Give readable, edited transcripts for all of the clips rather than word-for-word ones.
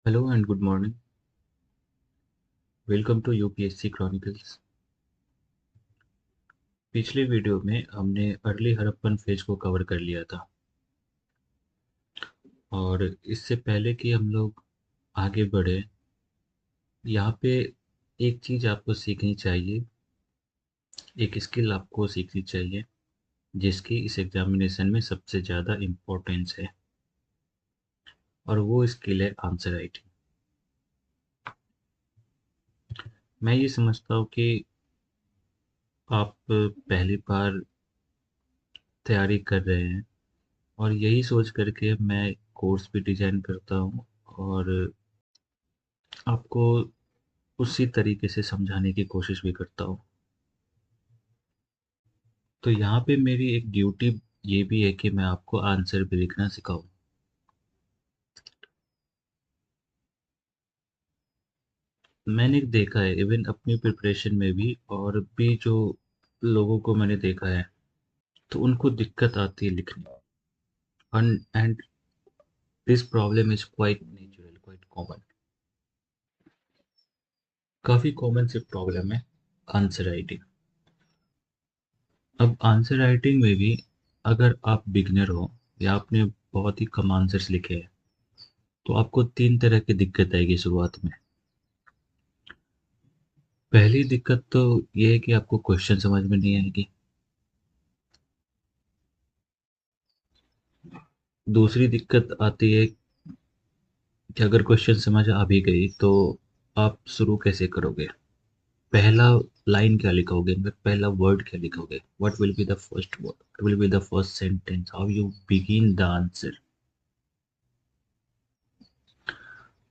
Hello and good morning. Welcome to UPSC Chronicles. पिछले video में हमने अर्ली हड़प्पन फेज को कवर कर लिया था और इससे पहले कि हम लोग आगे बढ़े, यहाँ पे एक चीज़ आपको सीखनी चाहिए, एक स्किल आपको सीखनी चाहिए जिसकी इस एग्जामिनेशन में सबसे ज़्यादा इम्पोर्टेंस है, और वो स्किल है आंसर राइटिंग। मैं ये समझता हूँ कि आप पहली बार तैयारी कर रहे हैं और यही सोच करके मैं कोर्स भी डिज़ाइन करता हूँ और आपको उसी तरीके से समझाने की कोशिश भी करता हूँ। तो यहाँ पे मेरी एक ड्यूटी ये भी है कि मैं आपको आंसर भी लिखना सिखाऊं। मैंने देखा है इवन अपनी प्रिपरेशन में भी, और भी जो लोगों को मैंने देखा है तो उनको दिक्कत आती है लिखने। And this problem is quite natural, quite common. काफ़ी कॉमन से प्रॉब्लम है आंसर राइटिंग। अब आंसर राइटिंग में भी अगर आप बिगनर हो या आपने बहुत ही कम आंसर्स लिखे हैं तो आपको तीन तरह की दिक्कत आएगी शुरुआत में। पहली दिक्कत तो ये है कि आपको क्वेश्चन समझ में नहीं आएगी। दूसरी दिक्कत आती है कि अगर क्वेश्चन समझ आ भी गई तो आप शुरू कैसे करोगे। पहला लाइन क्या लिखोगे, मतलब पहला वर्ड क्या लिखोगे, what will be the first word, what will be the first sentence, how you begin the answer.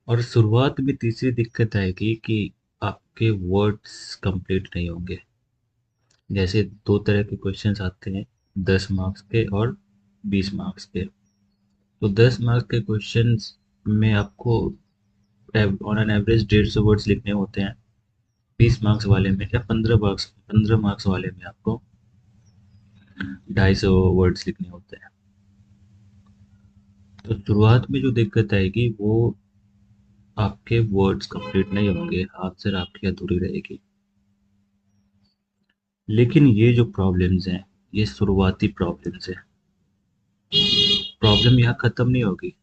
और शुरुआत में तीसरी दिक्कत आएगी कि आपके वर्ड्स कंप्लीट नहीं होंगे। जैसे दो तरह के क्वेश्चंस आते हैं, 10 मार्क्स के और 20 मार्क्स के। तो 10 मार्क्स के क्वेश्चंस में आपको ऑन एन एवरेज 150 वर्ड्स लिखने होते हैं। 20 मार्क्स वाले में या 15 मार्क्स वाले में आपको 250 वर्ड्स लिखने होते हैं। तो शुरुआत में जो दिक्कत आएगी वो आपके वर्ड्स कंप्लीट नहीं होंगे, आंसर आपकी अधूरी रहेगी। लेकिन ये जो प्रॉब्लम्स हैं, ये शुरुआती प्रॉब्लम्स हैं। प्रॉब्लम यहाँ खत्म नहीं होगी।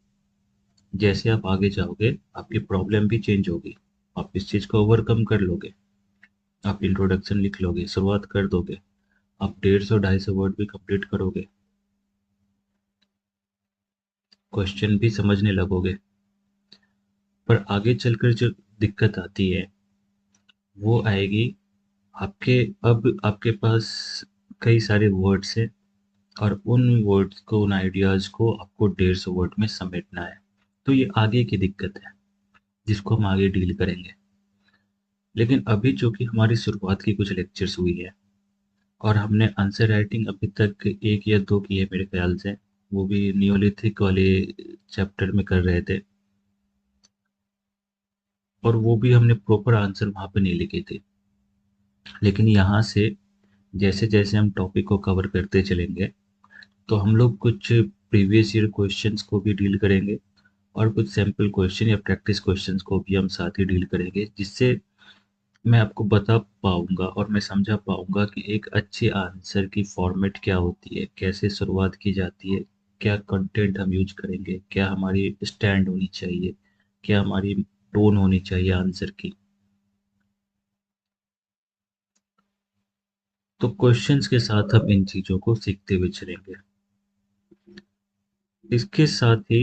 जैसे आप आगे जाओगे आपकी प्रॉब्लम भी चेंज होगी। आप इस चीज़ को ओवरकम कर लोगे। आप इंट्रोडक्शन लिख लोगे, शुरुआत कर दोगे, आप 150-250 वर्ड भी कंप्लीट करोगे, क्वेश्चन भी समझने लगोगे। पर आगे चलकर जो दिक्कत आती है वो आएगी, आपके अब आपके पास कई सारे वर्ड्स हैं और उन वर्ड्स को, उन आइडियाज़ को आपको 150 वर्ड में समेटना है। तो ये आगे की दिक्कत है जिसको हम आगे डील करेंगे। लेकिन अभी चूंकि हमारी शुरुआत की कुछ लेक्चर्स हुई है और हमने आंसर राइटिंग अभी तक एक या दो की है मेरे ख्याल से, वो भी नियोलिथिक वाले चैप्टर में कर रहे थे, और वो भी हमने प्रॉपर आंसर वहाँ पे नहीं लिखे थे। लेकिन यहाँ से जैसे जैसे हम टॉपिक को कवर करते चलेंगे तो हम लोग कुछ प्रीवियस ईयर क्वेश्चंस को भी डील करेंगे और कुछ सैम्पल क्वेश्चन या प्रैक्टिस क्वेश्चंस को भी हम साथ ही डील करेंगे, जिससे मैं आपको बता पाऊंगा और मैं समझा पाऊंगा कि एक अच्छे आंसर की फॉर्मेट क्या होती है, कैसे शुरुआत की जाती है, क्या कंटेंट हम यूज करेंगे, क्या हमारी स्टैंड होनी चाहिए, क्या हमारी टोन होनी चाहिए आंसर की। तो क्वेश्चंस के साथ हम इन चीज़ों को सीखते हुए चलेंगे। इसके साथ ही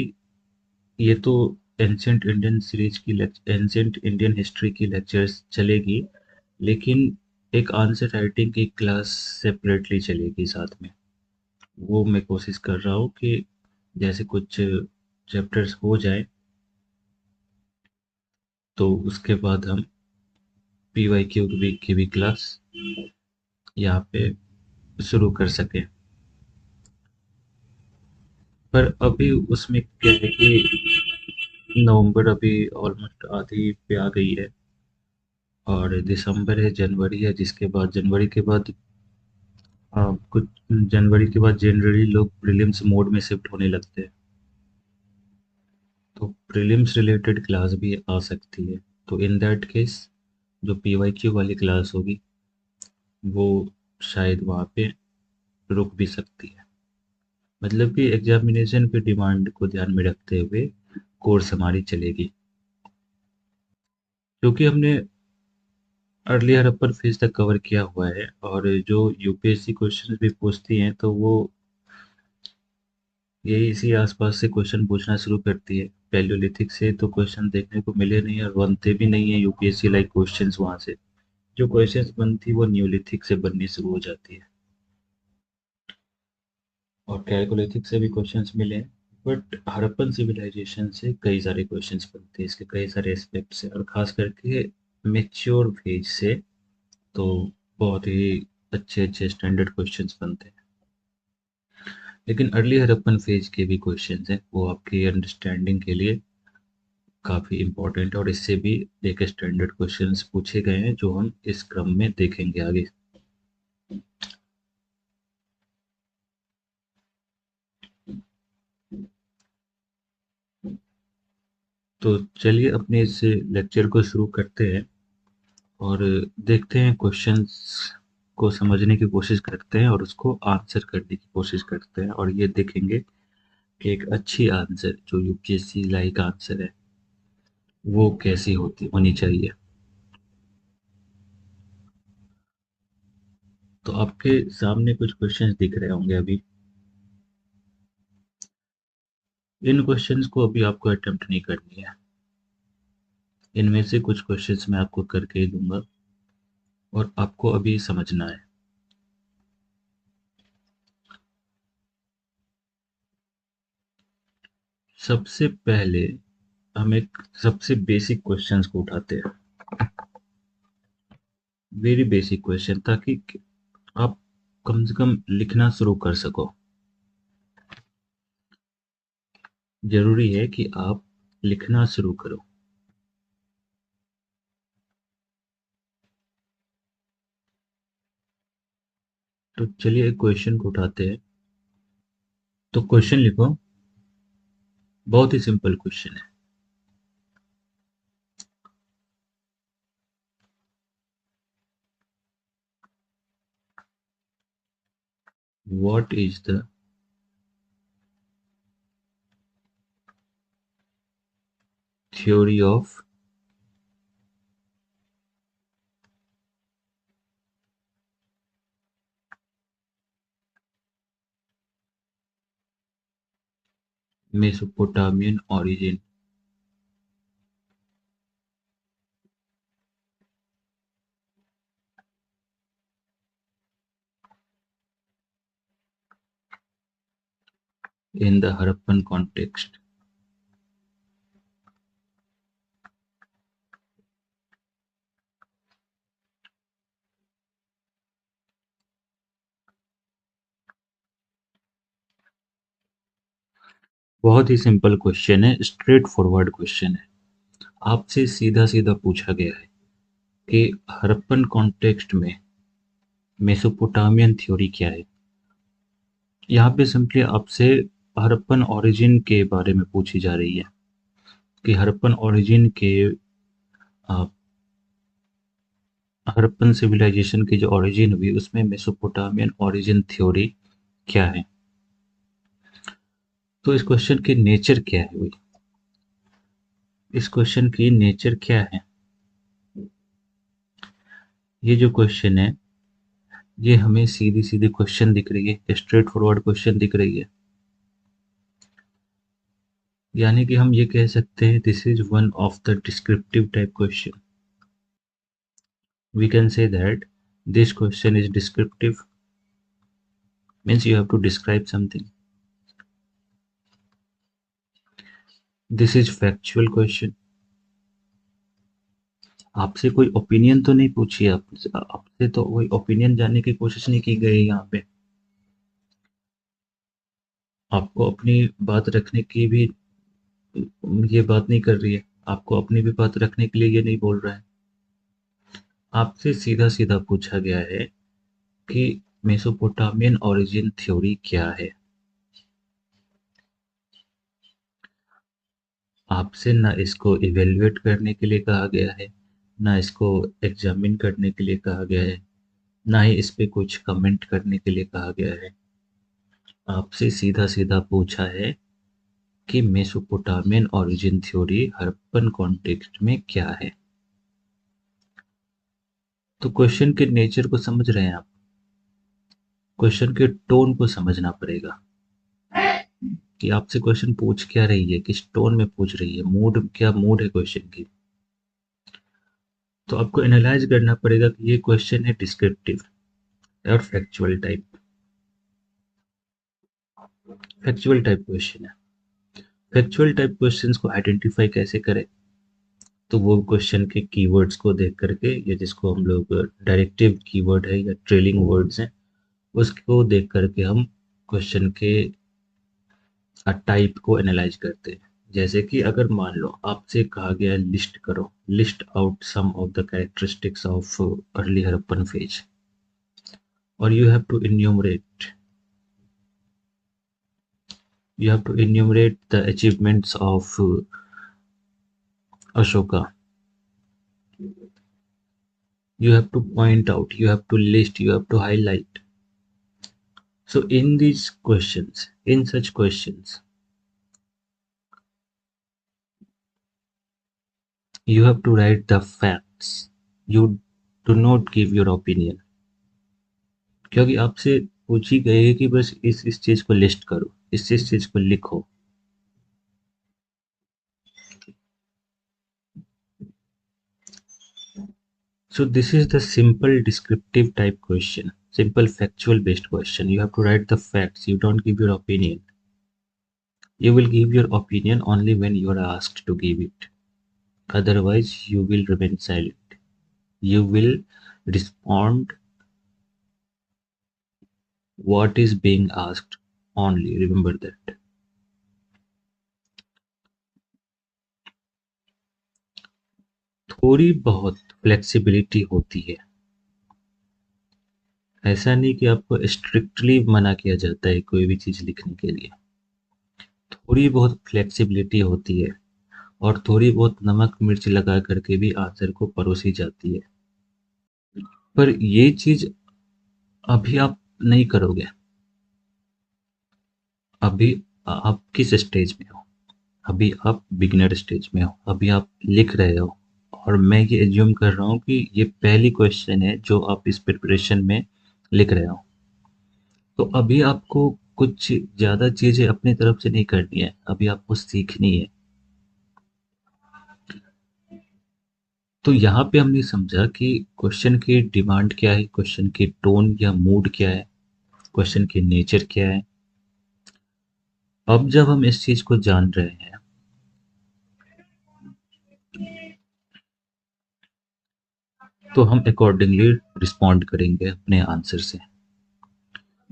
ये तो एंशियंट इंडियन सीरीज की एंशियंट इंडियन हिस्ट्री की लेक्चर्स चलेगी, लेकिन एक आंसर राइटिंग की क्लास सेपरेटली चलेगी साथ में। वो मैं कोशिश कर रहा हूँ कि जैसे कुछ चैप्टर्स हो जाए तो उसके बाद हम PYQ की भी क्लास यहाँ पे शुरू कर सकें। पर अभी उसमें क्या है कि नवंबर अभी ऑलमोस्ट आधी पे आ गई है और दिसंबर है, जनवरी है, जिसके बाद जनवरी के बाद कुछ जनवरी के बाद जनरली लोग प्रीलिम्स मोड में शिफ्ट होने लगते हैं। तो प्रीलिम्स रिलेटेड क्लास भी आ सकती है, तो इन दैट केस जो पीवाईक्यू वाली क्लास होगी वो शायद वहाँ पे रुक भी सकती है। मतलब कि एग्जामिनेशन की डिमांड को ध्यान में रखते हुए कोर्स हमारी चलेगी, क्योंकि हमने अर्लियर अपर फेज तक कवर किया हुआ है। और जो यूपीएससी क्वेश्चन भी पूछती हैं तो वो यही इसी आसपास से क्वेश्चन पूछना शुरू करती है। पैलियोलिथिक से तो क्वेश्चन देखने को मिले नहीं और बनते भी नहीं है यूपीएससी लाइक क्वेश्चंस वहां से। जो क्वेश्चंस बनती वो न्यूलिथिक से बननी शुरू हो जाती है। और कैलकोलिथिक से भी क्वेश्चंस मिले हैं, बट हड़प्पन सिविलाइजेशन से कई सारे क्वेश्चंस बनते हैं, इसके कई सारे एस्पेक्ट्स हैं, और खास करके मेच्योर फेज से तो बहुत ही अच्छे अच्छे स्टैंडर्ड क्वेश्चंस बनते हैं। लेकिन अर्ली हड़प्पन फेज के भी क्वेश्चंस हैं, वो आपकी अंडरस्टैंडिंग के लिए काफ़ी इम्पोर्टेंट है, और इससे भी एक स्टैंडर्ड क्वेश्चंस पूछे गए हैं जो हम इस क्रम में देखेंगे आगे। तो चलिए अपने इस लेक्चर को शुरू करते हैं और देखते हैं, क्वेश्चंस को समझने की कोशिश करते हैं और उसको आंसर करने की कोशिश करते हैं, और ये देखेंगे कि एक अच्छी आंसर जो यूपीएससी लाइक आंसर है वो कैसी होनी चाहिए। तो आपके सामने कुछ क्वेश्चंस दिख रहे होंगे अभी। इन क्वेश्चंस को अभी आपको अटेम्प्ट नहीं करनी है। इनमें से कुछ क्वेश्चंस मैं आपको करके ही दूंगा और आपको अभी समझना है। सबसे पहले हम एक सबसे बेसिक क्वेश्चंस को उठाते हैं, वेरी बेसिक क्वेश्चन, ताकि आप कम से कम लिखना शुरू कर सको। जरूरी है कि आप लिखना शुरू करो। तो चलिए एक क्वेश्चन को उठाते हैं। तो क्वेश्चन लिखो, बहुत ही सिंपल क्वेश्चन है। What is the theory of Mesopotamian origin in the Harappan context? बहुत ही सिंपल क्वेश्चन है, स्ट्रेट फॉरवर्ड क्वेश्चन है। आपसे सीधा सीधा पूछा गया है कि हड़प्पन कॉन्टेक्स्ट में मेसोपोटामियन थ्योरी क्या है। यहाँ पे सिंपली आपसे हड़प्पन ओरिजिन के बारे में पूछी जा रही है कि हड़प्पन ओरिजिन के आ, हड़प्पन सिविलाइजेशन की जो ओरिजिन हुई उसमें मेसोपोटामियन ओरिजिन थ्योरी क्या है। तो इस क्वेश्चन की नेचर क्या है हुई, इस क्वेश्चन की नेचर क्या है। ये जो क्वेश्चन है ये हमें सीधी सीधी क्वेश्चन दिख रही है, स्ट्रेट फॉरवर्ड क्वेश्चन दिख रही है। यानी कि हम ये कह सकते हैं this is one of the descriptive type question. We can say that this question is descriptive, means you have to describe something. This is factual question. आपसे कोई ओपिनियन तो नहीं पूछी, आपसे तो कोई ओपिनियन जानने की कोशिश नहीं की गई यहाँ पे। आपको अपनी बात रखने की भी ये बात नहीं कर रही है, आपको अपनी भी बात रखने के लिए ये नहीं बोल रहा है। आपसे सीधा सीधा पूछा गया है कि मेसोपोटामियन ओरिजिन थ्योरी क्या है। आपसे ना इसको इवेल्युएट करने के लिए कहा गया है, ना इसको एग्जामिन करने के लिए कहा गया है, ना ही इस पे कुछ कमेंट करने के लिए कहा गया है। आपसे सीधा सीधा पूछा है कि Mesopotamian origin theory Harappan context में क्या है। तो क्वेश्चन के नेचर को समझ रहे हैं आप, क्वेश्चन के टोन को समझना पड़ेगा कि आपसे क्वेश्चन पूछ क्या रही है, किस टोन में पूछ रही है, मूड क्या मूड है क्वेश्चन की। तो आपको एनालाइज करना पड़ेगा कि ये क्वेश्चन है डिस्क्रिप्टिव और फैक्चुअल टाइप क्वेश्चन है। फैक्चुअल टाइप क्वेश्चंस को आइडेंटिफाई कैसे करें? तो वो क्वेश्चन के कीवर्ड्स को देख करके, या जिसको हम लोग डायरेक्टिव कीवर्ड है या ट्रेलिंग वर्ड्स हैं, उसको देख करके हम क्वेश्चन के टाइप को एनालाइज करते हैं। जैसे कि अगर मान लो आपसे कहा गया लिस्ट करो, list out some of the characteristics of early Harappan phase, और you have to enumerate the achievements of Ashoka. You have to point out, you have to list, you have to highlight. So in such questions, you have to write the facts. You do not give your opinion. क्योंकि आपसे पूछी गई है कि बस इस चीज को लिस्ट करो, इस चीज को लिखो। So this is the simple descriptive type question, simple factual based question. You have to write the facts. You don't give your opinion. You will give your opinion only when you are asked to give it. Otherwise, you will remain silent. You will respond what is being asked only. Remember that. थोड़ी बहुत flexibility होती है। ऐसा नहीं कि आपको strictly मना किया जाता है कोई भी चीज लिखने के लिए। थोड़ी बहुत फ्लेक्सिबिलिटी होती है, और थोड़ी बहुत नमक मिर्च लगा करके भी आंसर को परोसी जाती है। पर ये चीज अभी आप नहीं करोगे। अभी आप किस स्टेज में हो? अभी आप बिगिनर स्टेज में हो, अभी आप लिख रहे हो, और मैं ये एज्यूम कर रहा हूँ कि ये पहली क्वेश्चन है जो आप इस प्रिपरेशन में लिख रहे हो। तो अभी आपको कुछ ज़्यादा चीज़ें अपनी तरफ से नहीं करनी है, अभी आपको सीखनी है। तो यहाँ पे हमने समझा कि क्वेश्चन की डिमांड क्या है, क्वेश्चन की टोन या मूड क्या है, क्वेश्चन की नेचर क्या है। अब जब हम इस चीज़ को जान रहे हैं, तो हम अकॉर्डिंगली रिस्पॉन्ड करेंगे अपने आंसर से।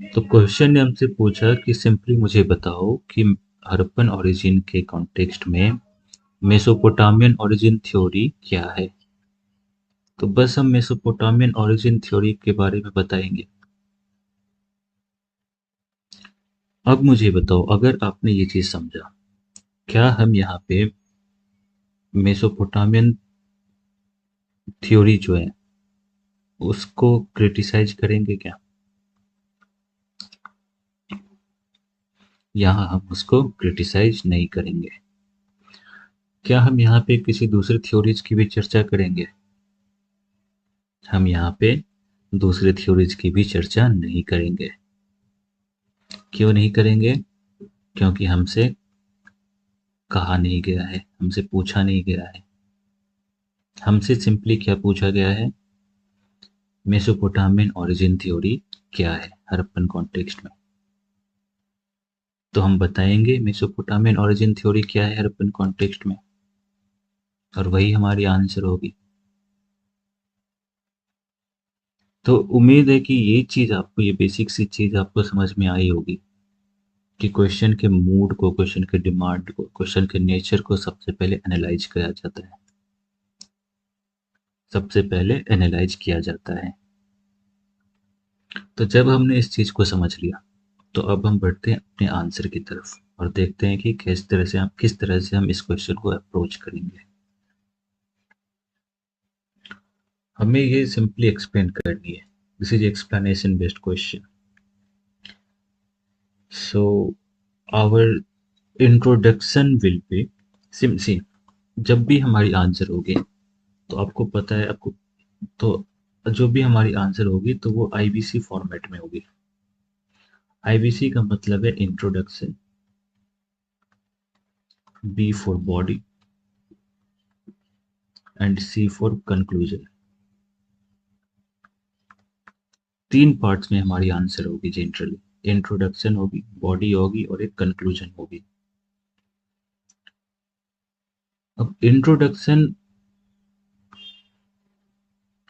तो क्वेश्चन ने हमसे पूछा कि सिंपली मुझे बताओ कि हड़प्पन ओरिजिन के कॉन्टेक्स्ट में मेसोपोटामियन ओरिजिन थ्योरी क्या है। तो बस हम मेसोपोटामियन ओरिजिन थ्योरी के बारे में बताएंगे। अब मुझे बताओ, अगर आपने ये चीज समझा, क्या हम यहाँ पे मेसोपोटामियन थ्योरी जो है उसको क्रिटिसाइज करेंगे क्या? यहाँ हम उसको क्रिटिसाइज नहीं करेंगे। क्या हम यहाँ पे किसी दूसरे थ्योरीज की भी चर्चा करेंगे? हम यहाँ पे दूसरे थ्योरीज की भी चर्चा नहीं करेंगे। क्यों नहीं करेंगे? क्योंकि हमसे कहा नहीं गया है, हमसे पूछा नहीं गया है। हमसे सिंपली क्या पूछा गया है? मेसोपोटामियन ओरिजिन थ्योरी क्या है हड़प्पन कॉन्टेक्स्ट में। तो हम बताएंगे मेसोपोटामियन ओरिजिन थ्योरी क्या है हड़प्पन कॉन्टेक्स्ट में, और वही हमारी आंसर होगी। तो उम्मीद है कि ये चीज आपको, ये बेसिक सी चीज आपको समझ में आई होगी कि क्वेश्चन के मूड को, क्वेश्चन के डिमांड को, क्वेश्चन के नेचर को सबसे पहले एनालाइज किया जाता है, सबसे पहले एनालाइज किया जाता है। तो जब हमने इस चीज को समझ लिया, तो अब हम बढ़ते हैं अपने आंसर की तरफ। और देखते हैं कि किस तरह से हम इस क्वेश्चन को अप्रोच करेंगे। हमें ये सिंपली एक्सप्लेन करनी है। This is explanation based question. So our introduction will be sim C. जब भी हमारी आंसर होगी, तो आपको पता है, आपको तो जो भी हमारी आंसर होगी तो वो आईबीसी फॉर्मेट में होगी। आईबीसी का मतलब है introduction, B for body and C for conclusion. तीन पार्ट्स में हमारी आंसर होगी जनरली। इंट्रोडक्शन होगी, बॉडी होगी और एक कंक्लूजन होगी। अब इंट्रोडक्शन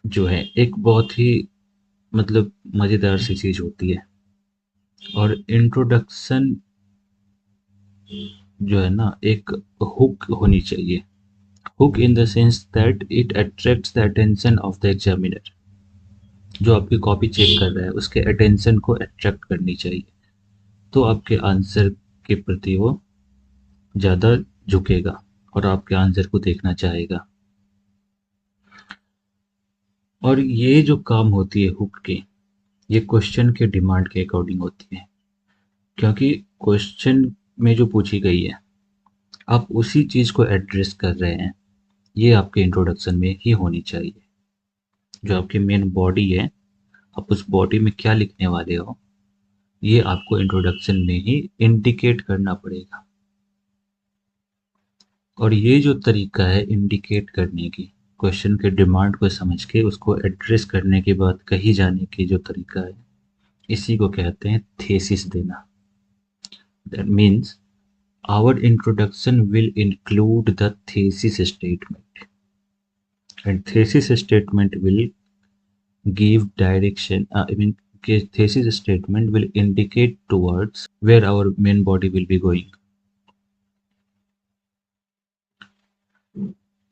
जो है एक बहुत ही मतलब मजेदार सी चीज होती है। और इंट्रोडक्शन जो है ना, एक हुक होनी चाहिए। Hook in the sense that it attracts the attention of the examiner. जो आपकी कॉपी चेक कर रहा है उसके अटेंशन को अट्रैक्ट करनी चाहिए, तो आपके आंसर के प्रति वो ज़्यादा झुकेगा और आपके आंसर को देखना चाहेगा। और ये जो काम होती है हुक की, ये क्वेश्चन के डिमांड के अकॉर्डिंग होती है। क्योंकि क्वेश्चन में जो पूछी गई है, आप उसी चीज़ को एड्रेस कर रहे हैं, ये आपके इंट्रोडक्शन में ही होनी चाहिए। जो आपकी मेन बॉडी है, आप उस बॉडी में क्या लिखने वाले हो, ये आपको इंट्रोडक्शन में ही इंडिकेट करना पड़ेगा। और ये जो तरीका है इंडिकेट करने की, क्वेश्चन के डिमांड को समझ के उसको एड्रेस करने के बाद कही जाने की जो तरीका है, इसी को कहते हैं थेसिस देना। That means our introduction will include the thesis statement, and thesis statement will give direction. Thesis statement will indicate towards where our main body will be going.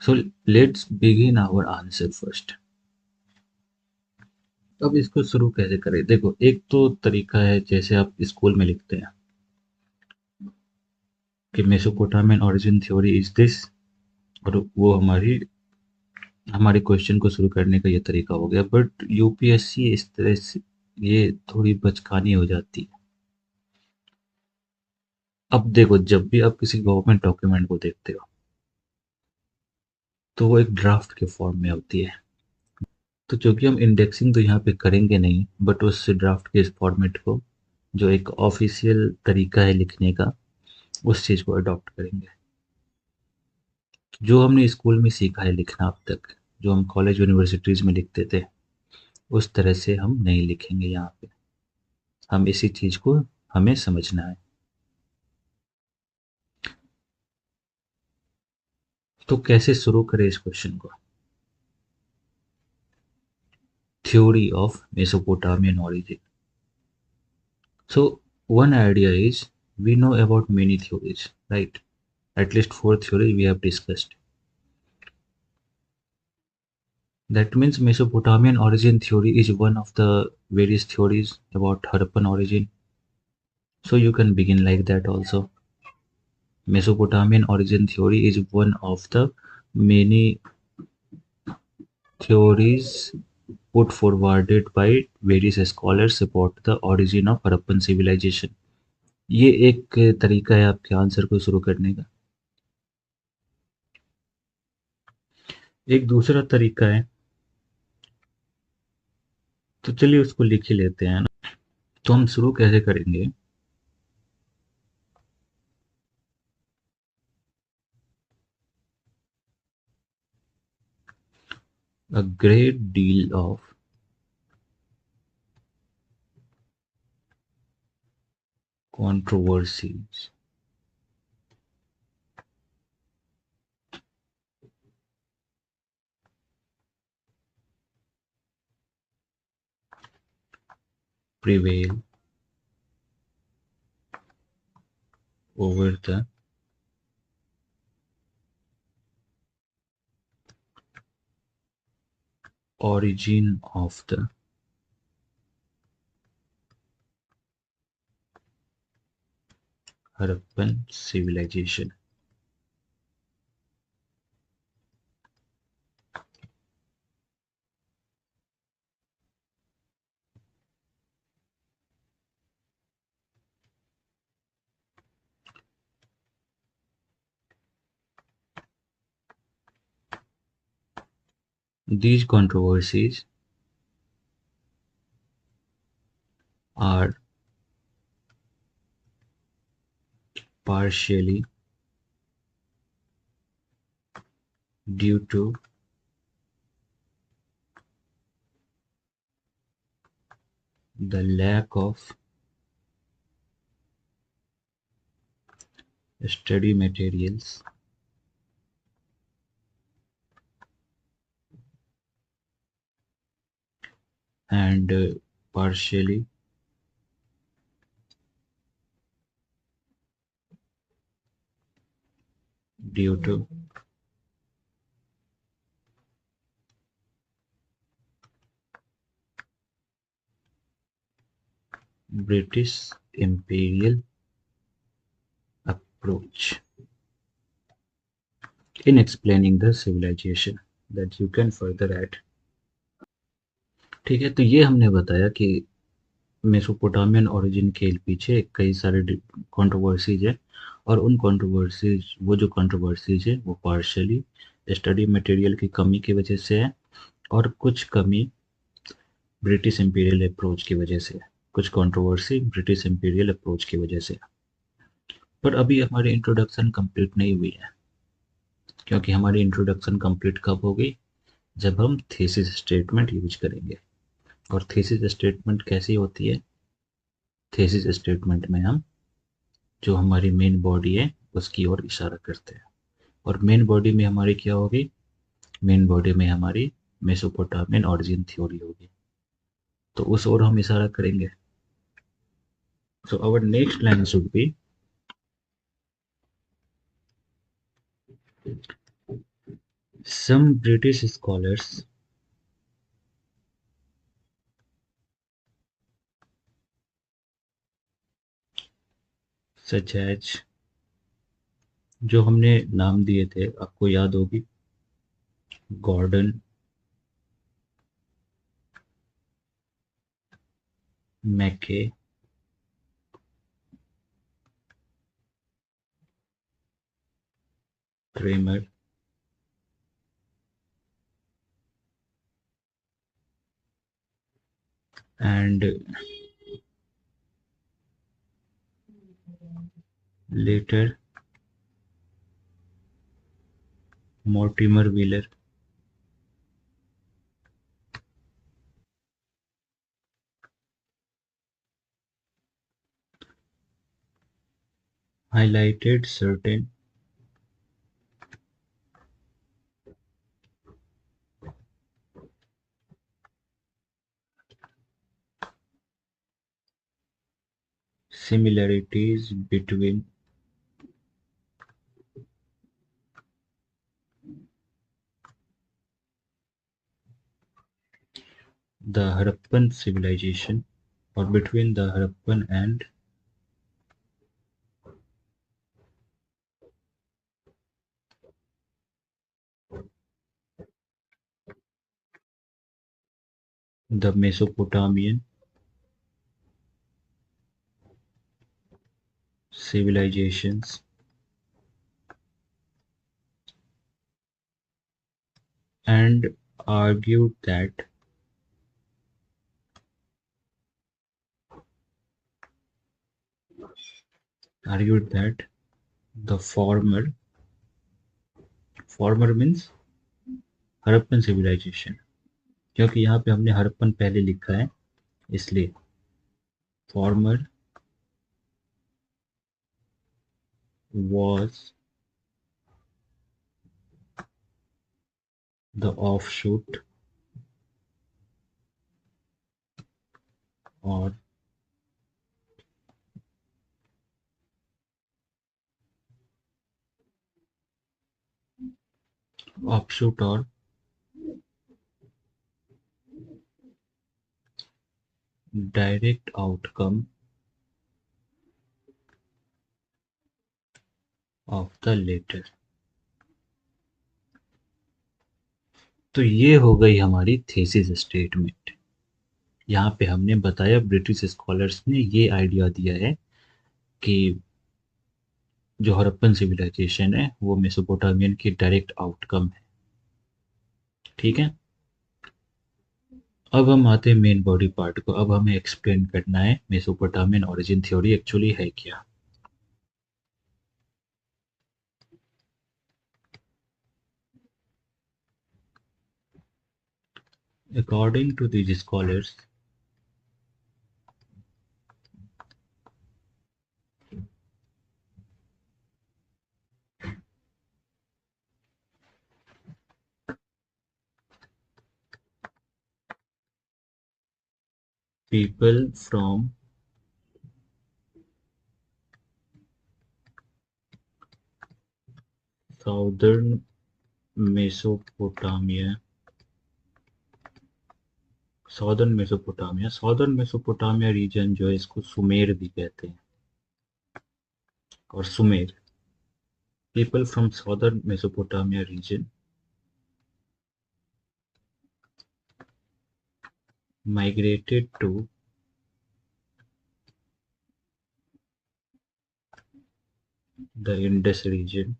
So let's begin our answer first. अब इसको शुरू कैसे करें? देखो, एक तो तरीका है जैसे आप स्कूल में लिखते हैं कि Mesopotamian origin theory is this, और वो हमारे क्वेश्चन को शुरू करने का ये तरीका हो गया। बट यूपीएससी इस तरह से ये थोड़ी बचकानी हो जाती है। अब देखो, जब भी आप किसी गवर्नमेंट डॉक्यूमेंट को देखते हो तो वो एक ड्राफ्ट के फॉर्म में होती है। तो चूंकि हम इंडेक्सिंग तो यहाँ पे करेंगे नहीं, बट उस ड्राफ्ट के इस फॉर्मेट को, जो एक ऑफिशियल तरीका है लिखने का, उस चीज़ को अडॉप्ट करेंगे। जो हमने स्कूल में सीखा है लिखना अब तक, जो हम कॉलेज यूनिवर्सिटीज़ में लिखते थे, उस तरह से हम नहीं लिखेंगे यहाँ पे। हम इसी चीज़ को हमें समझना है। तो कैसे शुरू करें इस क्वेश्चन को? Theory of Mesopotamian origin. So one idea is, we know about many theories, right? At least four theories we have discussed. That means Mesopotamian origin theory is one of the various theories about Harappan origin. So you can begin like that also. Mesopotamian origin theory is one of the many theories put forwarded by various scholars about the origin of Harappan civilization. ये एक तरीका है आपके answer को शुरू करने का। एक दूसरा तरीका है, तो चलिए उसको लिख ही लेते हैं ना। तो हम शुरू कैसे करेंगे? A great deal of controversies prevail over the origin of the Harappan civilization. These controversies are partially due to the lack of study materials and partially due to British imperial approach in explaining the civilization that you can further add. ठीक है, तो ये हमने बताया कि Mesopotamian origin के पीछे कई सारे कंट्रोवर्सीज है, और उन कंट्रोवर्सीज, वो जो कंट्रोवर्सीज है वो पार्शियली स्टडी मटेरियल की कमी की वजह से है, और कुछ कमी ब्रिटिश इंपीरियल अप्रोच की वजह से है। कुछ कंट्रोवर्सी ब्रिटिश इंपीरियल अप्रोच की वजह से। पर अभी हमारी इंट्रोडक्शन कंप्लीट नहीं हुई है, क्योंकि हमारी इंट्रोडक्शन कंप्लीट कब होगी, जब हम थीसिस स्टेटमेंट यूज करेंगे। और थीसिस स्टेटमेंट कैसी होती है? थीसिस स्टेटमेंट में हम जो हमारी मेन बॉडी है उसकी ओर इशारा करते हैं, और मेन बॉडी में हमारी क्या होगी? मेन बॉडी में हमारी मेसोपोटामियन ओरिजिन थ्योरी होगी, तो उस ओर हम इशारा करेंगे। So our next line should be, some British scholars such as, जो हमने नाम दिए थे आपको याद होगी, गॉर्डन, मैके, Cramer, and later Mortimer Wheeler highlighted certain similarities between the Harappan civilization, or between the Harappan and the Mesopotamian civilizations, and argued that argued that the former means Harappan civilisation, क्योंकि यहाँ पे हमने हड़प्पन पहले लिखा है इसलिए former was the offshoot or offshoot or direct outcome of the latter. तो ये हो गई हमारी थीसिस स्टेटमेंट। यहाँ पे हमने बताया, ब्रिटिश स्कॉलर्स ने ये आइडिया दिया है कि जो हड़प्पन सिविलाइजेशन है वो मेसोपोटामियन की डायरेक्ट आउटकम है। ठीक है। अब हम आते हैं मेन बॉडी पार्ट को। अब हमें एक्सप्लेन करना है मेसोपोटामियन ओरिजिन थ्योरी एक्चुअली है क्या। According to these scholars, people from southern Mesopotamia, southern Mesopotamia region जो है इसको सुमेर भी कहते हैं, और Sumer, people from southern Mesopotamia region migrated to the Indus region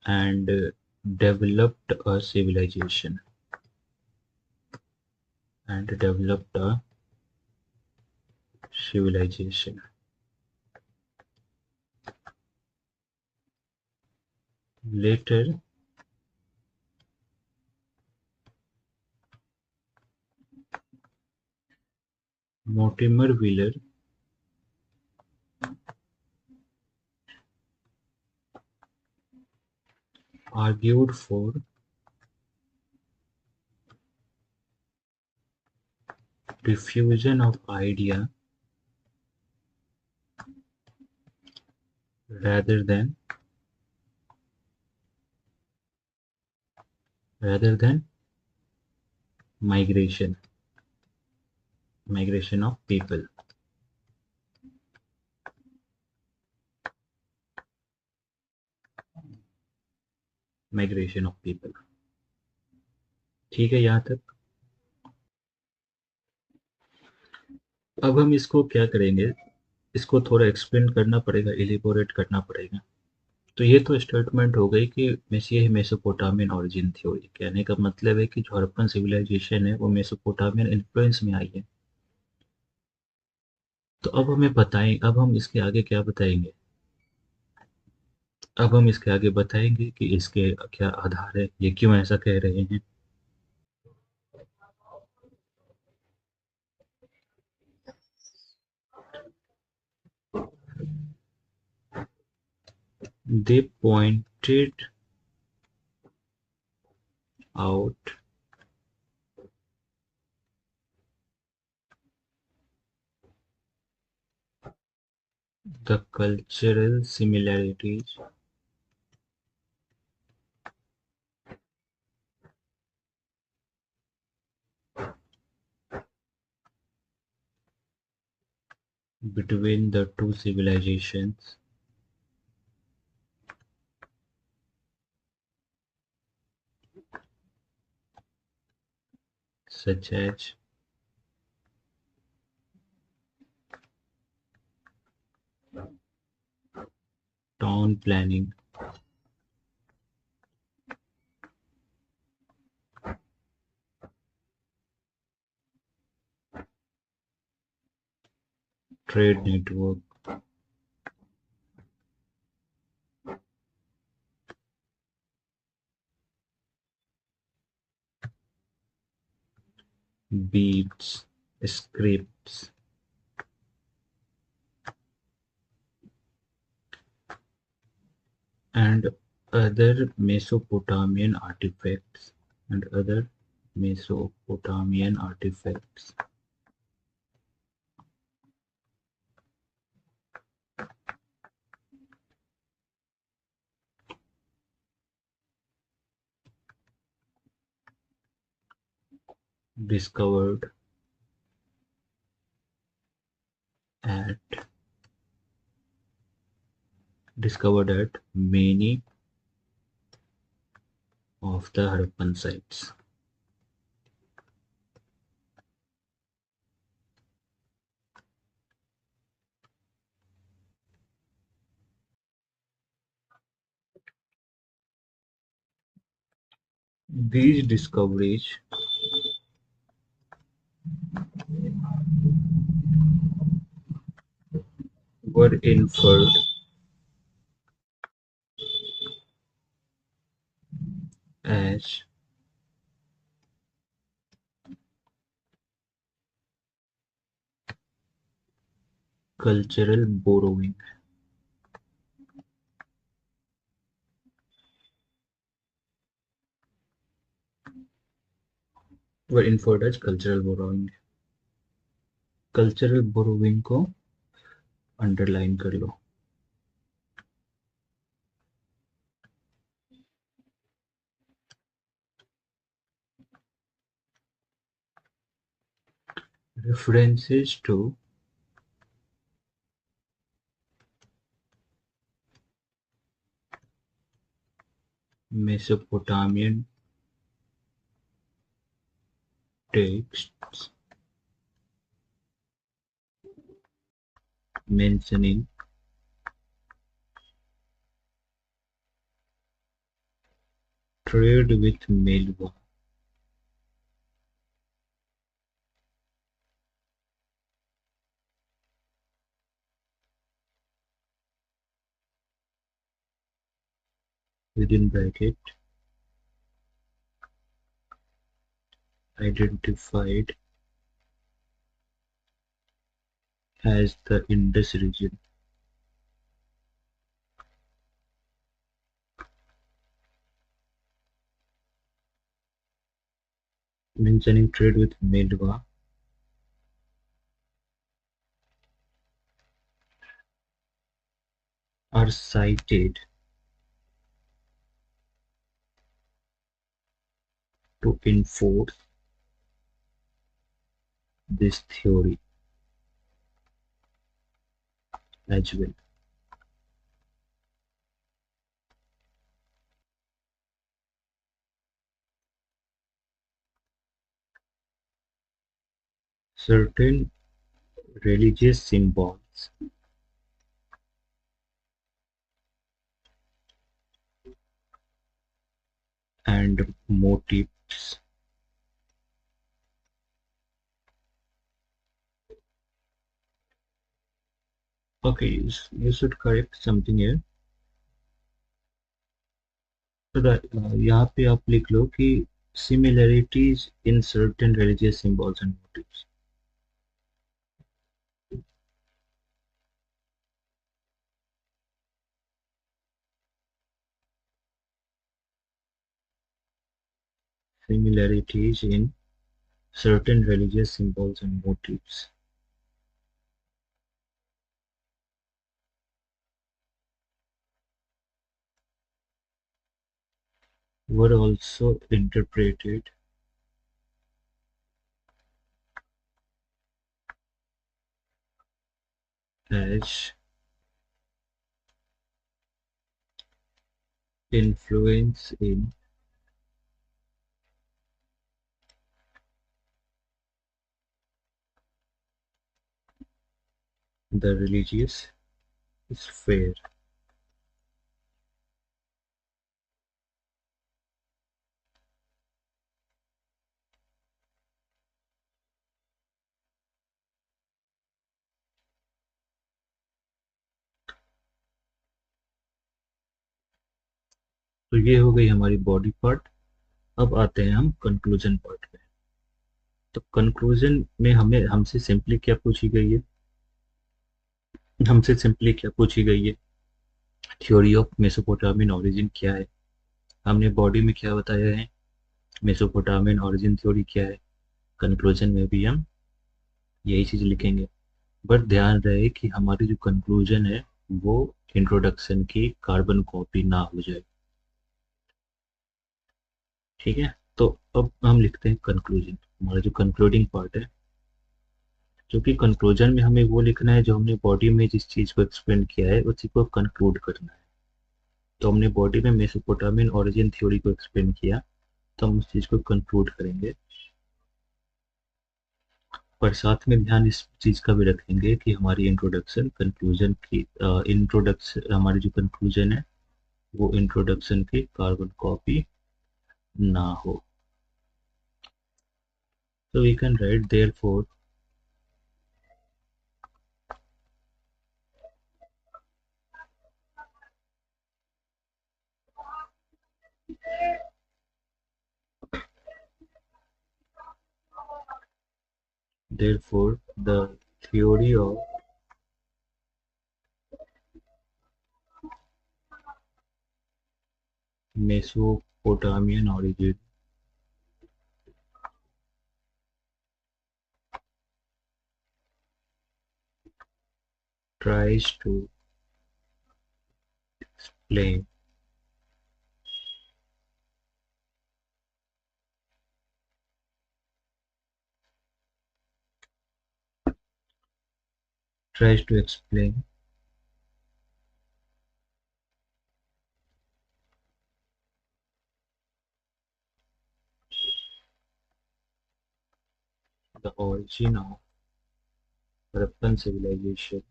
and developed a civilization and developed a civilization. Later, Mortimer Wheeler argued for diffusion of idea rather than rather than migration migration of people. Migration of people. ठीक है यहाँ तक। अब हम इसको क्या करेंगे, इसको थोड़ा एक्सप्लेन करना पड़ेगा, इलेबोरेट करना पड़ेगा। तो ये तो स्टेटमेंट हो गई कि ये है मेसोपोटामियन ओरिजिन थ्योरी। कहने का मतलब है कि जो हड़प्पन सिविलाइजेशन है वो मेसोपोटामियन इन्फ्लुएंस में आई है। तो अब हमें बताएं, अब हम इसके आगे क्या बताएंगे। अब हम इसके आगे बताएंगे कि इसके क्या आधार है, ये क्यों ऐसा कह रहे हैं। They pointed out the cultural similarities between the two civilizations, such as town planning, trade network, beads, scripts, and other Mesopotamian artifacts and other Mesopotamian artifacts discovered at discovered at many of the Harappan sites. These discoveries were inferred as cultural borrowing. Were inferred as cultural borrowing. Cultural borrowing को underline कर लो. References to Mesopotamian texts mentioning trade with Melva within bracket identified as the Indus region. Mentioning trade with Melva are cited to enforce this theory as well. Certain religious symbols and motifs okay, you should correct something here. तो यहाँ पे आप लिख लो कि similarities in certain religious symbols and motifs. Similarities in certain religious symbols and motifs were also interpreted as influence in the religious sphere. तो ये हो गई हमारी बॉडी पार्ट. अब आते हैं हम कंक्लूजन पार्ट पे. तो कंक्लूजन में हमें हमसे सिंपली क्या पूछी गई है? हमसे सिंपली क्या पूछी गई है? थ्योरी ऑफ मेसोपोटामियन ओरिजिन क्या है? हमने बॉडी में क्या बताया है? मेसोपोटामियन ओरिजिन थ्योरी क्या है? कंक्लूजन में भी हम यही चीज लिखेंगे. बट ध्यान रहे कि हमारी जो कंक्लूजन है वो इंट्रोडक्शन की कार्बन कॉपी ना हो जाए. ठीक है, तो अब हम लिखते हैं कंक्लूजन. हमारा जो कंक्लूडिंग पार्ट है क्योंकि कंक्लूजन में हमें वो लिखना है जो हमने बॉडी में जिस चीज़ को एक्सप्लेन किया है उसी को कंक्लूड करना है। तो हमने बॉडी में मेसोपोटामियन ओरिजिन थ्योरी को एक्सप्लेन किया, तो हम उस चीज़ को कंक्लूड करेंगे। पर साथ में ध्यान इस चीज़ का भी रखेंगे कि हमारी इंट्रोडक्शन कंक्लूजन की इंट्रोडक्शन हमारी जो कंक्लूजन है वो इंट्रोडक्शन की कार्बन कॉपी ना हो। So we can write therefore the theory of Mesopotamian origin tries to explain tries to explain the origin of Harappan civilization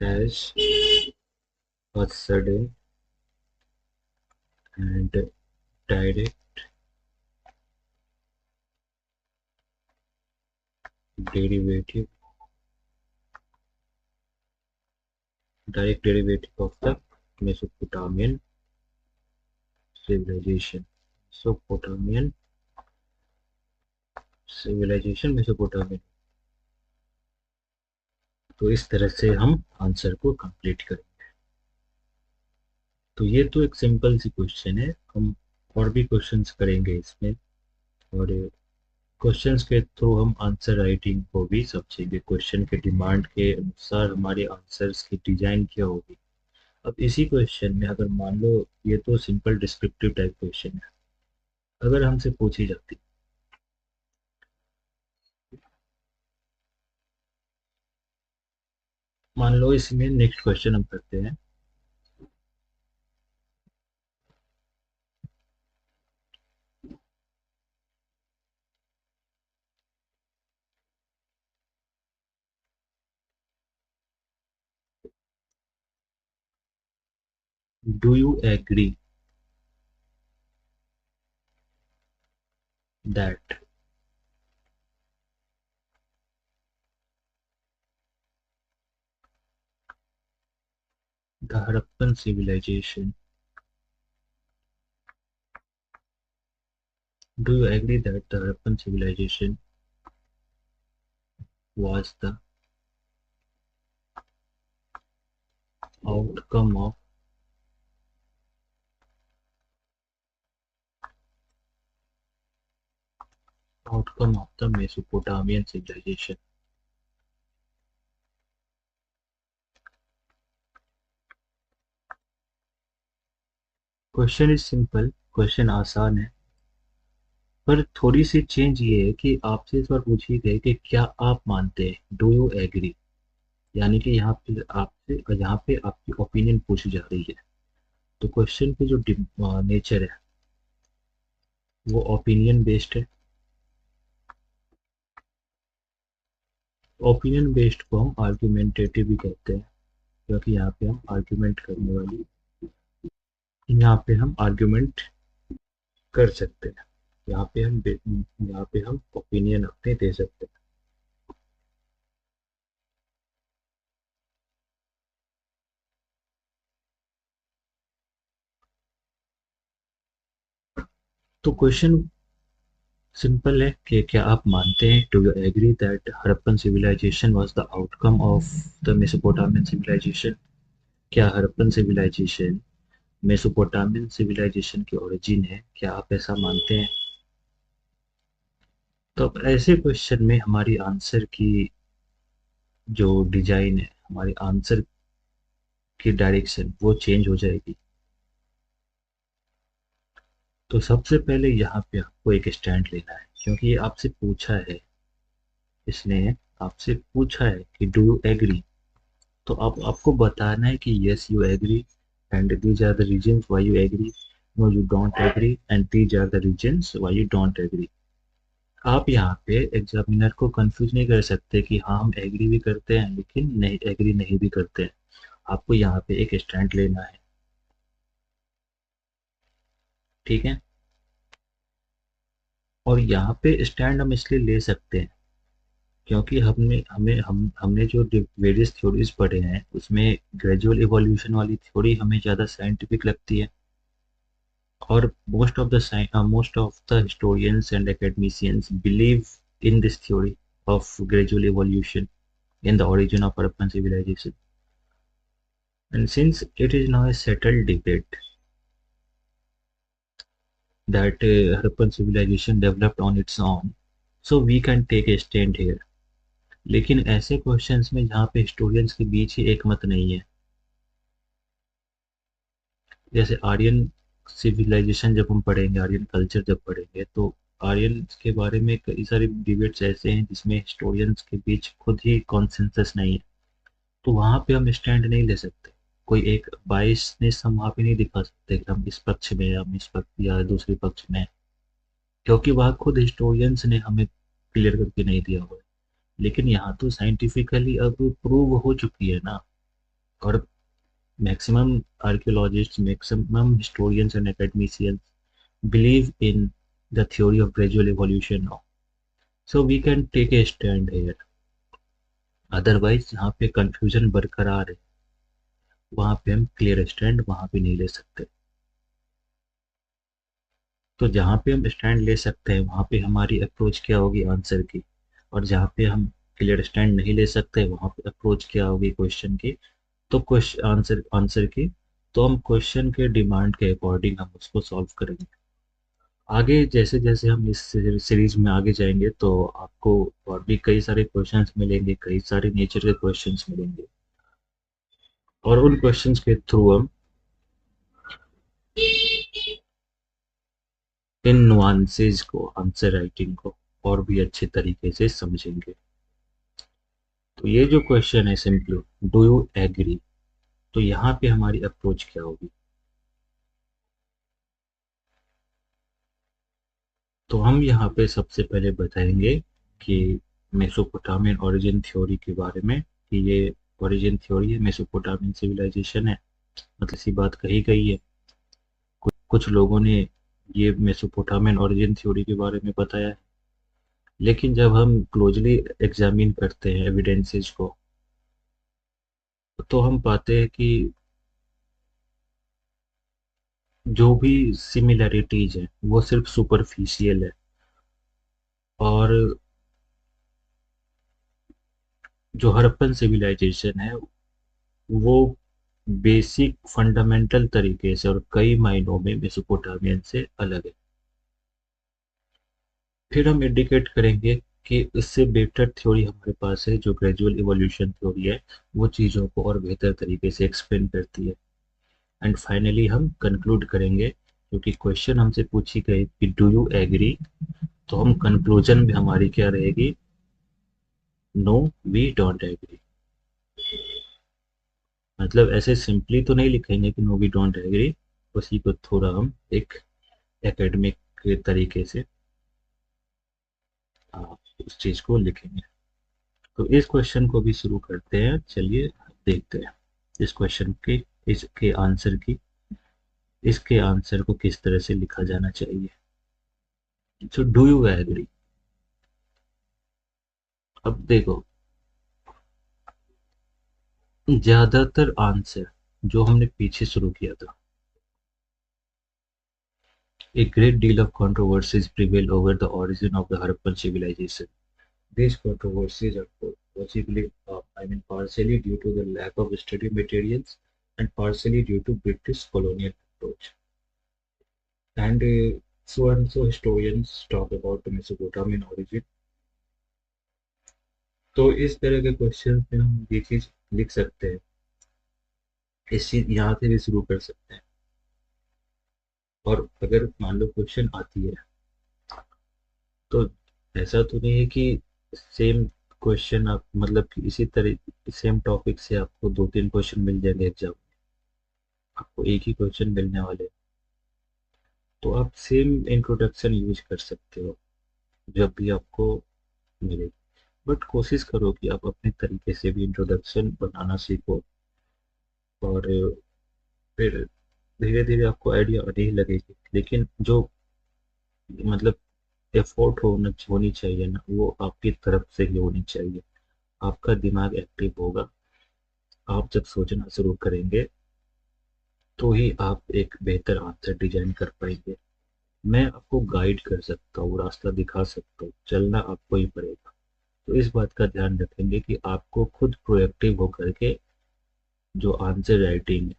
as a sudden and direct derivative of the Mesopotamian civilization. Mesopotamian Mesopotamian। तो इस तरह से हम answer को complete करें। तो ये तो एक सिंपल सी क्वेश्चन है, हम और भी क्वेश्चंस करेंगे इसमें, और क्वेश्चंस के थ्रू हम आंसर राइटिंग को भी समझेंगे। क्वेश्चन के डिमांड के अनुसार हमारे आंसर्स की डिजाइन क्या होगी। अब इसी क्वेश्चन में अगर मान लो, ये तो सिंपल डिस्क्रिप्टिव टाइप क्वेश्चन है, अगर हमसे पूछी जाती, मान लो इसमें नेक्स्ट क्वेश्चन हम करते हैं। Do you agree that the Harappan civilisation Do you agree that the Harappan civilization was the outcome of the Mesopotamian civilization? Question is simple, question आसान है, पर थोड़ी सी चेंज ये है कि आपसे इस बार पूछी गई कि क्या आप मानते हैं, डू यू एग्री, यानी कि यहाँ पे आपकी ओपिनियन पूछी जा रही है। तो क्वेश्चन की जो नेचर है वो ओपिनियन बेस्ड है। ओपिनियन बेस्ड को हम आर्ग्यूमेंटेटिव भी कहते हैं, क्योंकि यहाँ पे हम आर्ग्यूमेंट करने वाली, यहाँ पे हम आर्ग्यूमेंट कर सकते हैं, यहाँ पे हम ओपिनियन अपने दे सकते हैं। तो क्वेश्चन सिंपल है कि क्या आप मानते हैं, do you agree that Harappan civilisation was the outcome of the Mesopotamian civilisation? क्या हड़प्पन सिविलाइजेशन मेसोपोटामियन सिविलाइजेशन की ओरिजिन है, क्या आप ऐसा मानते हैं? तो अब ऐसे क्वेश्चन में हमारी आंसर की जो डिजाइन है, हमारे आंसर की डायरेक्शन वो चेंज हो जाएगी। तो सबसे पहले यहाँ पे आपको एक स्टैंड लेना है, क्योंकि ये आपसे पूछा है, इसने आपसे पूछा है कि डू यू एग्री। तो आप आपको बताना है कि yes you agree and these are the reasons why you agree, no you don't agree and these are the reasons why you don't agree. आप यहाँ पे एग्जामिनर को कंफ्यूज नहीं कर सकते कि हाँ हम एग्री भी करते हैं लेकिन नहीं एग्री नहीं भी करते हैं। आपको यहाँ पे एक स्टैंड लेना है, ठीक है। और यहाँ पे स्टैंड हम इसलिए ले सकते हैं क्योंकि हमने जो वेरियस थ्योरीज पढ़े हैं उसमें ग्रेजुअल इवोल्यूशन वाली थ्योरी हमें ज़्यादा साइंटिफिक लगती है। और most of the historians and academicians believe in this theory of gradual evolution in the origin of Harappan civilization. And since it is now a settled debate that Harappan civilization developed on its own, so we can take a stand here. लेकिन ऐसे questions में जहाँ पे historians के बीच ही एक मत नहीं है, जैसे आर्यन सिविलाइजेशन जब हम पढ़ेंगे, आर्यन कल्चर जब पढ़ेंगे, तो आर्यन के बारे में कई सारे डिबेट्स ऐसे हैं जिसमें हिस्टोरियंस के बीच खुद ही कॉन्सेंसस नहीं है। तो वहाँ पे हम स्टैंड नहीं ले सकते, कोई एक बाइसनेस हम वहाँ पे नहीं दिखा सकते कि हम इस पक्ष में या हम इस पक्ष या दूसरे पक्ष में हैं, क्योंकि वहाँ खुद हिस्टोरियंस ने हमें क्लियर करके नहीं दिया हुआ है। लेकिन यहाँ तो साइंटिफिकली अब प्रूव हो चुकी है ना। और maximum archaeologist, maximum historians and academicians believe in the theory of gradual evolution now. So we can take a stand here. Otherwise जहाँ पे कंफ्यूजन बरकरार है वहाँ पे हम क्लियर स्टैंड वहाँ पे नहीं ले सकते। तो जहाँ पे हम स्टैंड ले सकते हैं वहाँ पे हमारी अप्रोच क्या होगी आंसर की, और जहाँ पे हम क्लियर स्टैंड नहीं ले सकते वहाँ पे अप्रोच क्या होगी क्वेश्चन की। तो क्वेश्चन आंसर आंसर की, तो हम क्वेश्चन के डिमांड के अकॉर्डिंग हम उसको सॉल्व करेंगे। आगे जैसे जैसे हम इस सीरीज में आगे जाएंगे तो आपको और भी कई सारे क्वेश्चंस मिलेंगे, कई सारे नेचर के क्वेश्चंस मिलेंगे, और उन क्वेश्चंस के थ्रू हम इन नुआंसेस को, आंसर राइटिंग को और भी अच्छे तरीके से समझेंगे। तो ये जो क्वेश्चन है सिंपली डू यू एग्री, तो यहाँ पे हमारी अप्रोच क्या होगी। तो हम यहाँ पे सबसे पहले बताएंगे कि मेसोपोटामियन ओरिजिन थ्योरी के बारे में, कि ये ओरिजिन थ्योरी है, मेसोपोटामियन सिविलाइजेशन है, मतलब सी बात कही गई है। कुछ लोगों ने ये मेसोपोटामियन ओरिजिन थ्योरी के बारे में बताया है, लेकिन जब हम क्लोजली एग्जामिन करते हैं एविडेंसेस को तो हम पाते हैं कि जो भी सिमिलैरिटीज है वो सिर्फ सुपरफिशियल है, और जो हड़प्पन सिविलाइजेशन है वो बेसिक फंडामेंटल तरीके से और कई मायनों में मेसोपोटामियन से अलग है। फिर हम इंडिकेट करेंगे कि इससे बेटर थ्योरी हमारे पास है जो ग्रेजुअल इवोल्यूशन थ्योरी है, वो चीज़ों को और बेहतर तरीके से एक्सप्लेन करती है। एंड फाइनली हम कंक्लूड करेंगे, क्योंकि क्वेश्चन हमसे पूछी गई कि डू यू एग्री, तो हम कंक्लूजन में हमारी क्या रहेगी, नो वी डोंट एग्री। मतलब ऐसे सिंपली तो नहीं लिखेंगे कि नो वी डोंट एग्री, उसी को थोड़ा हम एक एकेडमिक तरीके से आ, उस चीज को लिखेंगे। तो इस क्वेश्चन को भी शुरू करते हैं, चलिए देखते हैं इस क्वेश्चन के, इसके आंसर की, इसके आंसर को किस तरह से लिखा जाना चाहिए। So do you agree. अब देखो, ज्यादातर आंसर जो हमने पीछे शुरू किया था, a great deal of controversies prevail over the origin of the Harappan civilization. These controversies are partially due to the lack of study materials and partially due to British colonial approach. And so historians talk about the Mesopotamian origin तो इस तरह के question में हम ये चीज लिख सकते हैं, इस चीज यहाँ से भी शुरू कर सकते हैं। और अगर मान लो क्वेश्चन आती है, तो ऐसा तो नहीं है कि सेम क्वेश्चन आप मतलब कि इसी तरह सेम टॉपिक से आपको दो तीन क्वेश्चन मिल जाएंगे एग्जाम, आपको एक ही क्वेश्चन मिलने वाले। तो आप सेम इंट्रोडक्शन यूज कर सकते हो जब भी आपको मिले। बट कोशिश करो कि आप अपने तरीके से भी इंट्रोडक्शन बनाना सीखो, और फिर धीरे धीरे आपको आइडिया आने ही लगेगी। लेकिन जो मतलब एफर्ट होनी चाहिए ना, वो आपकी तरफ से ही होनी चाहिए। आपका दिमाग एक्टिव होगा, आप जब सोचना शुरू करेंगे तो ही आप एक बेहतर आंसर डिजाइन कर पाएंगे। मैं आपको गाइड कर सकता हूँ, रास्ता दिखा सकता हूँ, चलना आपको ही पड़ेगा। तो इस बात का ध्यान रखेंगे कि आपको खुद प्रोएक्टिव होकर के जो आंसर राइटिंग है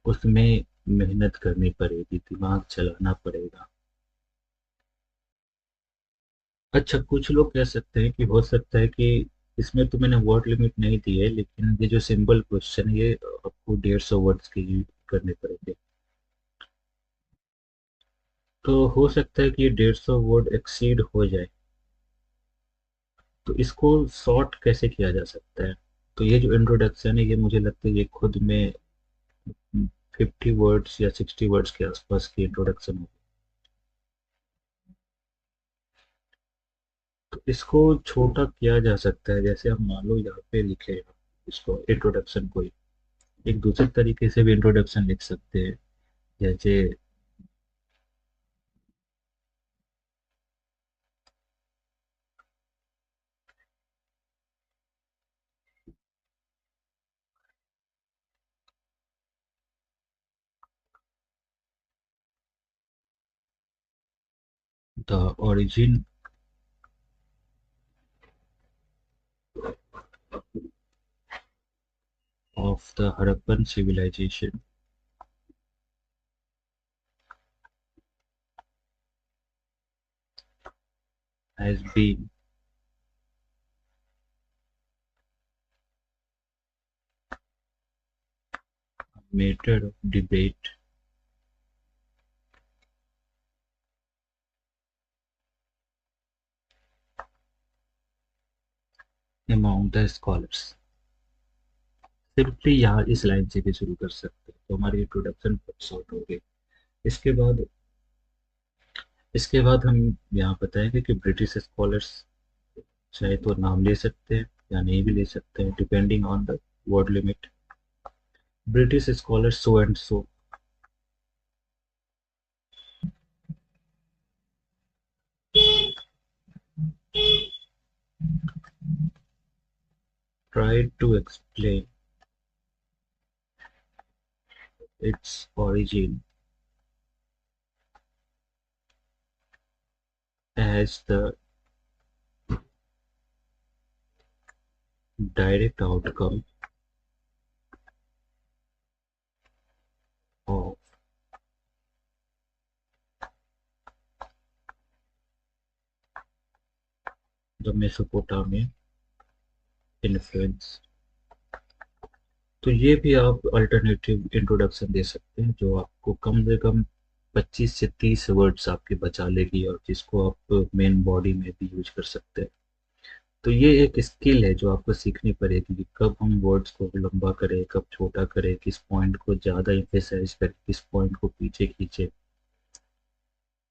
उसमें मेहनत करनी पड़ेगी, दिमाग चलाना पड़ेगा। अच्छा, कुछ लोग कह सकते हैं कि हो सकता है कि इसमें तो मैंने वर्ड लिमिट नहीं दी है, लेकिन ये जो सिंपल क्वेश्चन है ये आपको 150 वर्ड्स के ही करने पड़ेंगे। तो हो सकता है कि ये 150 वर्ड एक्सीड हो जाए। तो इसको शॉर्ट कैसे किया जा सकता है? तो ये जो इंट्रोडक्शन है ये मुझे लगता है ये खुद में 50 वर्ड्स या 60 वर्ड्स के आसपास की इंट्रोडक्शन होगी। तो इसको छोटा किया जा सकता है, जैसे हम मान लो यहाँ पे लिखे इसको इंट्रोडक्शन को ही एक दूसरे तरीके से भी इंट्रोडक्शन लिख सकते हैं। जैसे the origin of the Harappan civilisation has been matter of debate among the scholars. Simply यहाँ इस लाइन से भी शुरू कर सकते हैं, तो हमारी इंट्रोडक्शन शॉर्ट हो गई। इसके बाद इसके बाद हम यहाँ बताएंगे कि ब्रिटिश स्कॉलर्स चाहे तो नाम ले सकते हैं या नहीं भी ले सकते हैं, depending on the word limit. British scholar so and so tried to explain its origin as the direct outcome of the Mesopotamian influence। तो ये भी आप अल्टरनेटिव इंट्रोडक्शन दे सकते हैं जो आपको कम से कम 25 से 30 वर्ड्स आपके बचा लेगी, और जिसको आप मेन बॉडी में भी यूज कर सकते हैं। तो ये एक स्किल है जो आपको सीखनी पड़ेगी कि कब हम वर्ड्स को लंबा करें, कब छोटा करें, किस पॉइंट को ज़्यादा एम्फेसाइज करें, किस पॉइंट को पीछे खींचे।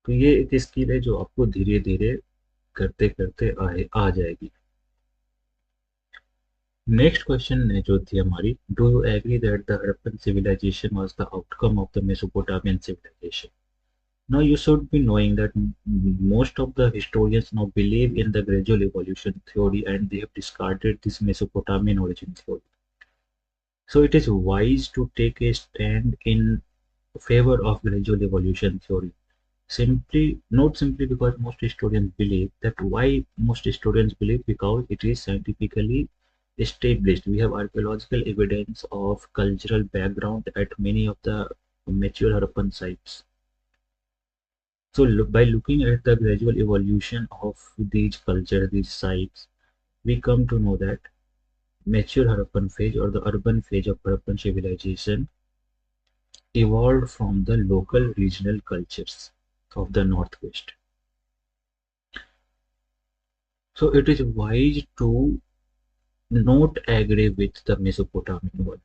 तो ये एक स्किल है जो आपको धीरे धीरे करते करते आ जाएगी। नेक्स्ट क्वेश्चन है जो थी हमारी, do you agree that the Harappan civilisation was the outcome of the Mesopotamian civilisation? Now you should be knowing that most of the historians now believe in the gradual evolution theory, and they have discarded this Mesopotamian origin theory. So it is wise to take a stand in favor of gradual evolution theory. Simply, not simply because most historians believe that. Why most historians believe? Because it is scientifically established. We have archaeological evidence of cultural background at many of the mature Harappan sites. So by looking at the gradual evolution of these cultures, these sites, we come to know that mature Harappan phase or the urban phase of Harappan civilization evolved from the local regional cultures of the northwest. So it is wise to not agree with the Mesopotamian one.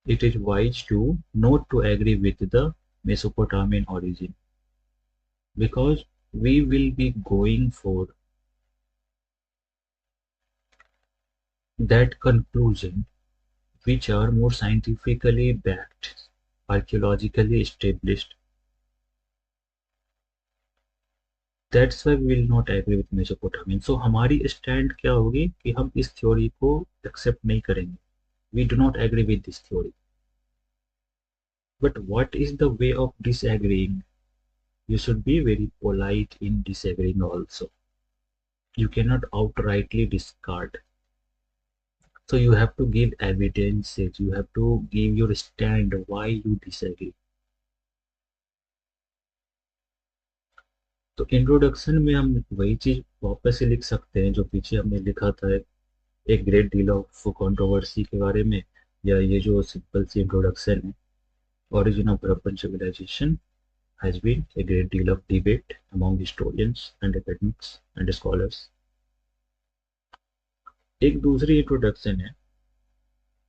It is wise to not to agree with the Mesopotamian origin, because we will be going for that conclusion which are more scientifically backed, archaeologically established. That's why we will not agree with Mesopotamian. So हमारी stand क्या होगी कि हम इस theory को accept नहीं करेंगे. We do not agree with this theory. But what is the way of disagreeing? You should be very polite in disagreeing also. You cannot outrightly discard. So you have to give evidences. You have to give your stand why you disagree. तो introduction में हम वही चीज वापस से लिख सकते हैं जो पीछे हमने लिखा था, एक ग्रेट डील ऑफ कंट्रोवर्सी के बारे में, या ये जो सिंपल सी इंट्रोडक्शन है. Origin of Harappan civilization has been a great deal of debate among historians and academics and scholars. एक दूसरी इंट्रोडक्शन है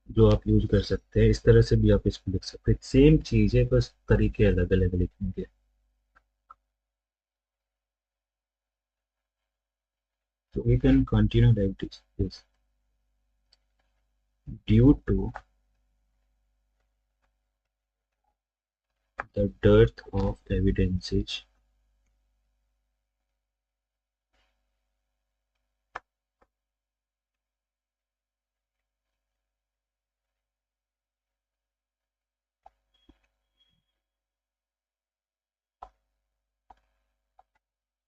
जो आप यूज कर सकते हैं, इस तरह से भी आप इसको लिख सकते हैं. सेम चीज है, बस तरीके अलग अलग लिखने के. So we can continue like this. Due to the dearth of evidences,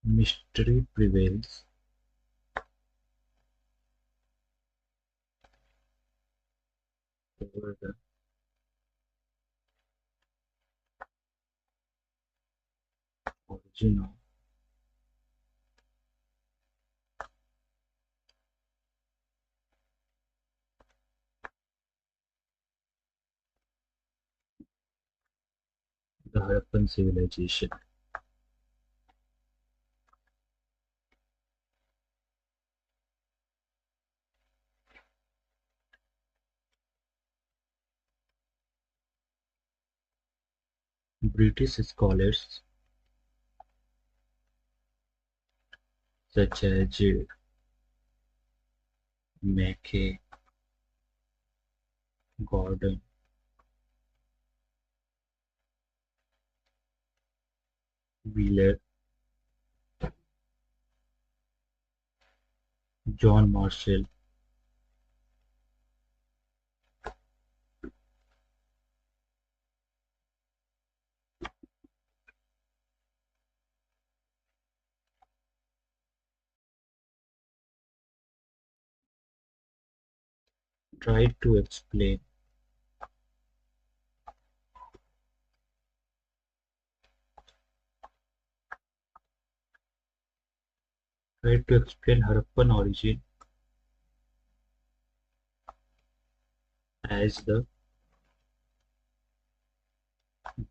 mystery prevails over the origin of the Harappan civilization. British scholars such as Mackay, Gordon, Wheeler, John Marshall, tried to explain Harappan origin as the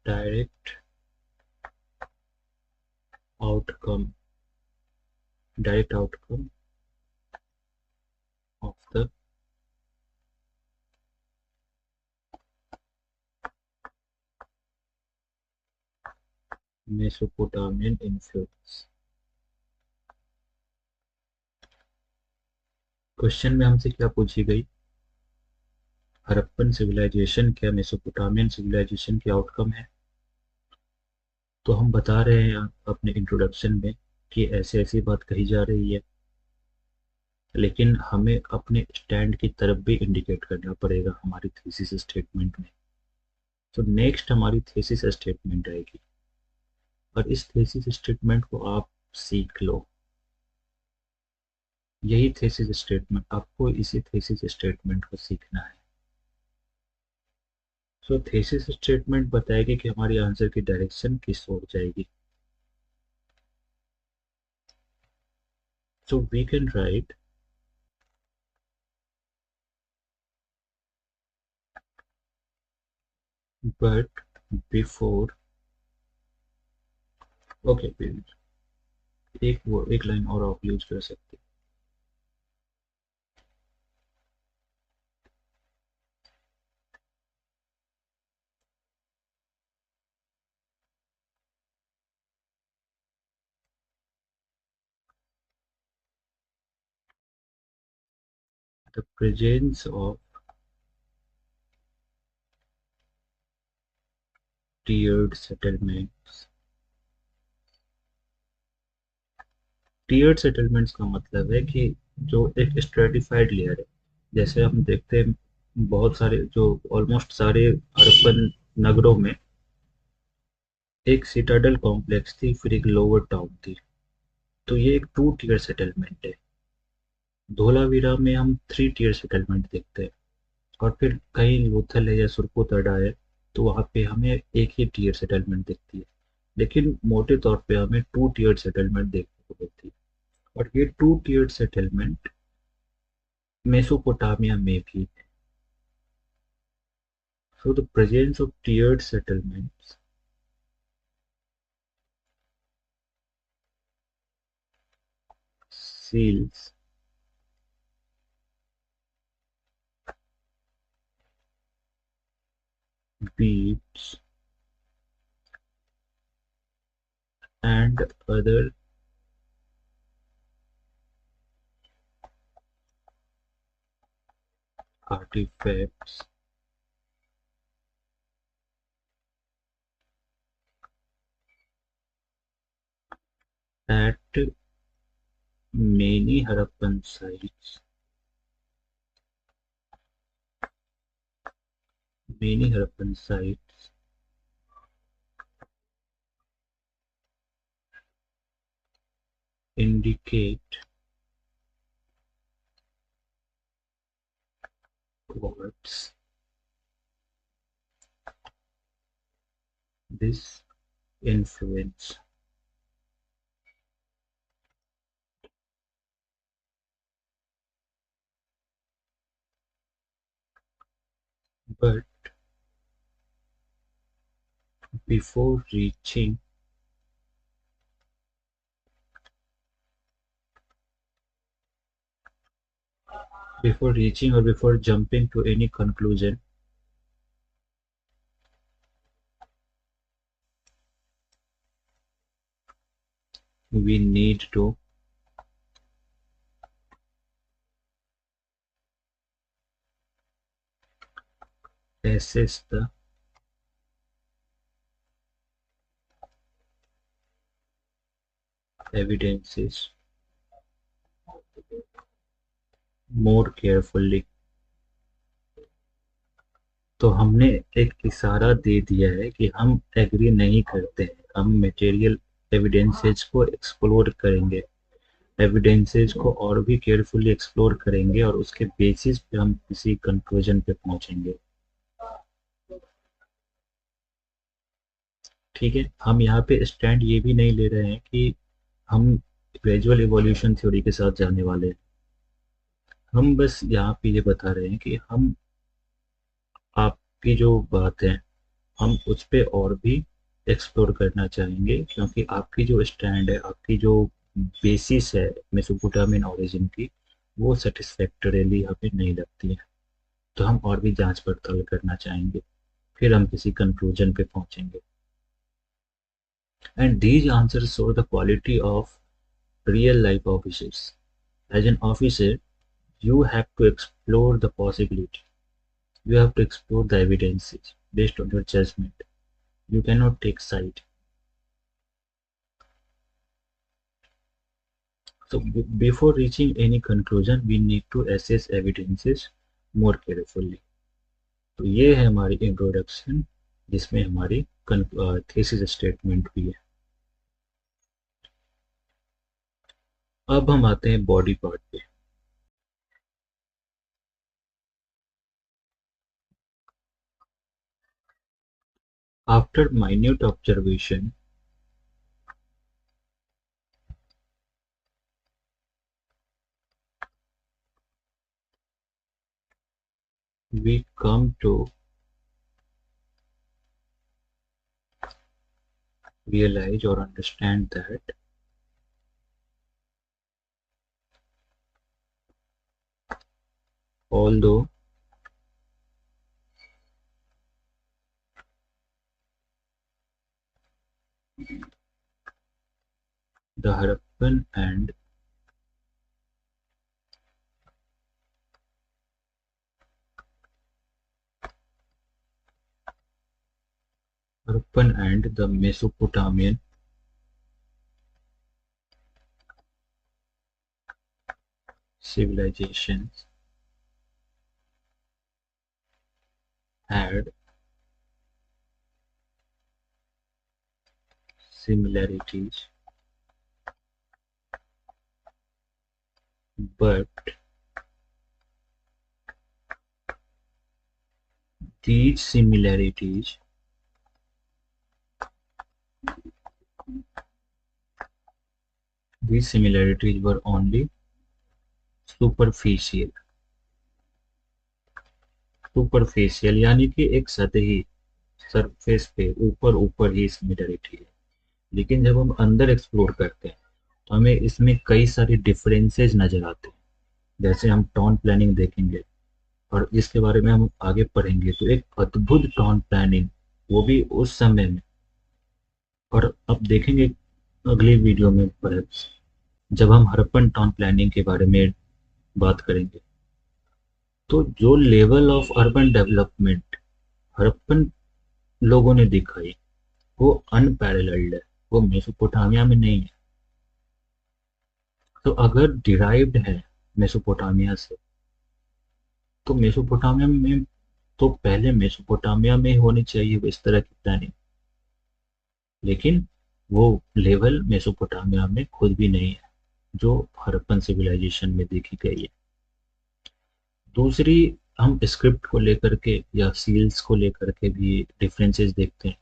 direct outcome of the Mesopotamian influence. Question में हमसे क्या पूछी गई? Harappan civilisation क्या Mesopotamian civilisation की outcome है? तो हम बता रहे हैं अपने इंट्रोडक्शन में कि ऐसे ऐसी बात कही जा रही है, लेकिन हमें अपने स्टैंड की तरफ भी इंडिकेट करना पड़ेगा हमारी थीसिस स्टेटमेंट में. तो नेक्स्ट हमारी थीसिस स्टेटमेंट आएगी, और इस थीसिस स्टेटमेंट को आप सीख लो. यही थीसिस स्टेटमेंट, आपको इसी थीसिस स्टेटमेंट को सीखना है. सो थीसिस स्टेटमेंट बताएगी कि हमारी आंसर की डायरेक्शन किस ओर जाएगी. So we can write but before, okay एक लाइन और आप यूज कर सकते हैं the presence of tiered settlements। Tiered settlements का मतलब है कि जो एक स्ट्रेटिफाइड लेयर है, जैसे हम देखते हैं बहुत सारे जो ऑलमोस्ट सारे हड़प्पन नगरों में एक सिटाडल कॉम्प्लेक्स थी, फिर एक लोअर टाउन थी। तो ये एक टू टीयर सेटलमेंट है। धोलावीरा में हम थ्री टीयर सेटलमेंट देखते हैं, और फिर कहीं लोथल है या सुरपुतड़ा है, तो वहाँ पे हमें एक ही टीयर सेटलमेंट दिखती है। लेकिन मोटे तौर पे हमें टू टीयर सेटलमेंट देखने को मिलती है, और ये टू टीयर सेटलमेंट मेसोपोटामिया में भी है। So the presence of tiered settlements seals beads and other artifacts at many Harappan sites. Many Harappan sites indicate towards this influence. But before reaching or before jumping to any conclusion, we need to assess the evidences more carefully। तो हमने एक इशारा दे दिया है कि हम agree नहीं करते हैं, हम मटेरियल एविडेंसेस को एक्सप्लोर करेंगे, एविडेंसेस को और भी केयरफुली एक्सप्लोर करेंगे, और उसके बेसिस पे हम किसी कंक्लूजन पे पहुंचेंगे। ठीक है, हम यहाँ पे स्टैंड ये भी नहीं ले रहे हैं कि हम ग्रेजुअल इवोल्यूशन थ्योरी के साथ जाने वाले हैं। हम बस यहाँ पे ये बता रहे हैं कि हम आपकी जो बात है हम उस पे और भी एक्सप्लोर करना चाहेंगे, क्योंकि आपकी जो स्टैंड है, आपकी जो बेसिस है मेसोपोटामियन ओरिजिन की, वो सेटिस्फैक्टरीली हमें नहीं लगती है। तो हम और भी जांच पड़ताल करना चाहेंगे, फिर हम किसी कंक्लूजन पे पहुंचेंगे। And these answers show the quality of real life officers. As an officer you have to explore the possibility, you have to explore the evidences based on your judgment, you cannot take side। So before reaching any conclusion, we need to assess evidences more carefully। तो ये है हमारी introduction, जिसमें हमारी thesis statement भी है। अब हम आते हैं बॉडी पार्ट पे। After minute observation we come to realize or understand that although the Harappan and the Mesopotamian civilizations had similarities, but these similarities were only superficial superficial यानी कि एक सतही सरफेस पे ऊपर ऊपर ही सिमिलरिटी है। लेकिन जब हम अंदर एक्सप्लोर करते हैं तो हमें इसमें कई सारे डिफरेंसेस नजर आते हैं। जैसे हम टाउन प्लानिंग देखेंगे और इसके बारे में हम आगे पढ़ेंगे तो एक अद्भुत टाउन प्लानिंग, वो भी उस समय में। और अब देखेंगे अगली वीडियो में पर जब हम हड़प्पन टाउन प्लानिंग के बारे में बात करेंगे तो जो level of urban development Harappan लोगों ने दिखाई वो अनपैरेलल्ड है, वो मेसोपोटामिया में नहीं है। तो अगर डिराइव्ड है मेसोपोटामिया से तो मेसोपोटामिया में तो पहले मेसोपोटामिया में होनी चाहिए वो इस तरह की प्लानिंग। लेकिन वो लेवल मेसोपोटामिया में खुद भी नहीं है जो हड़प्पन सिविलाइजेशन में देखी गई है। दूसरी, हम स्क्रिप्ट को लेकर के या सील्स को लेकर के भी डिफरेंसेस देखते हैं।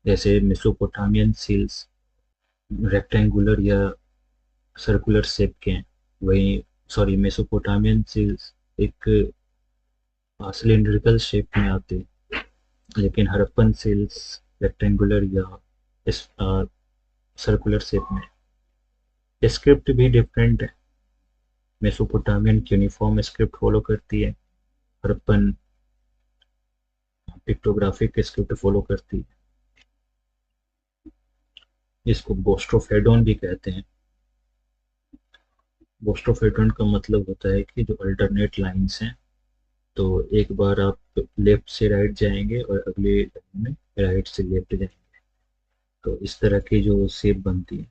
जैसे मेसोपोटामियन सील्स रेक्टेंगुलर या सर्कुलर शेप के हैं, वही सॉरी मेसोपोटामियन सील्स एक सिलिंड्रिकल शेप में आते हैं। लेकिन हड़प्पन सील्स रेक्टेंगुलर या सर्कुलर शेप में। स्क्रिप्ट भी डिफरेंट है। मेसोपोटामियन यूनिफॉर्म स्क्रिप्ट फॉलो करती है, हड़प्पन पिक्टोग्राफिक स्क्रिप्ट फॉलो करती है। इसको बोस्ट्रोफेडोन भी कहते हैं। बोस्ट्रोफेडोन का मतलब होता है कि जो अल्टरनेट लाइंस हैं, तो एक बार आप लेफ्ट से राइट जाएंगे और अगले लाइन में राइट से लेफ्ट जाएंगे, तो इस तरह की जो शेप बनती है,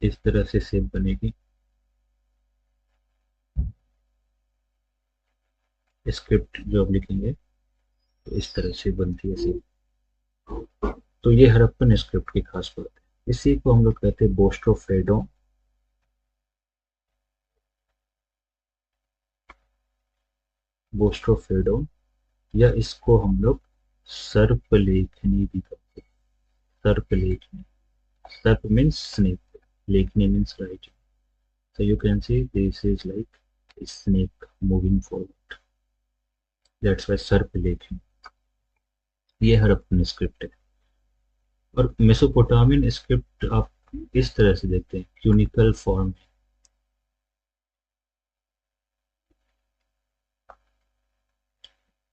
इस तरह से शेप बनेगी। स्क्रिप्ट जो आप लिखेंगे तो इस तरह से बनती है शेप। तो ये हड़प्पन स्क्रिप्ट की खास बात है। इसी को हम लोग कहते हैं बोस्ट्रोफेडोन। बोस्ट्रोफेडोन या इसको हम लोग सर्पलेखनी भी कहते हैं। सर्पलेखनी, सर्प मीन्स स्नेक, लेखनी means writing. So you can see this is like a snake moving forward. That's why सर्पलेखनी। ये हड़प्पन स्क्रिप्ट है। और मेसोपोटामियन स्क्रिप्ट आप इस तरह से देखते हैं, क्यूनिकल फॉर्म।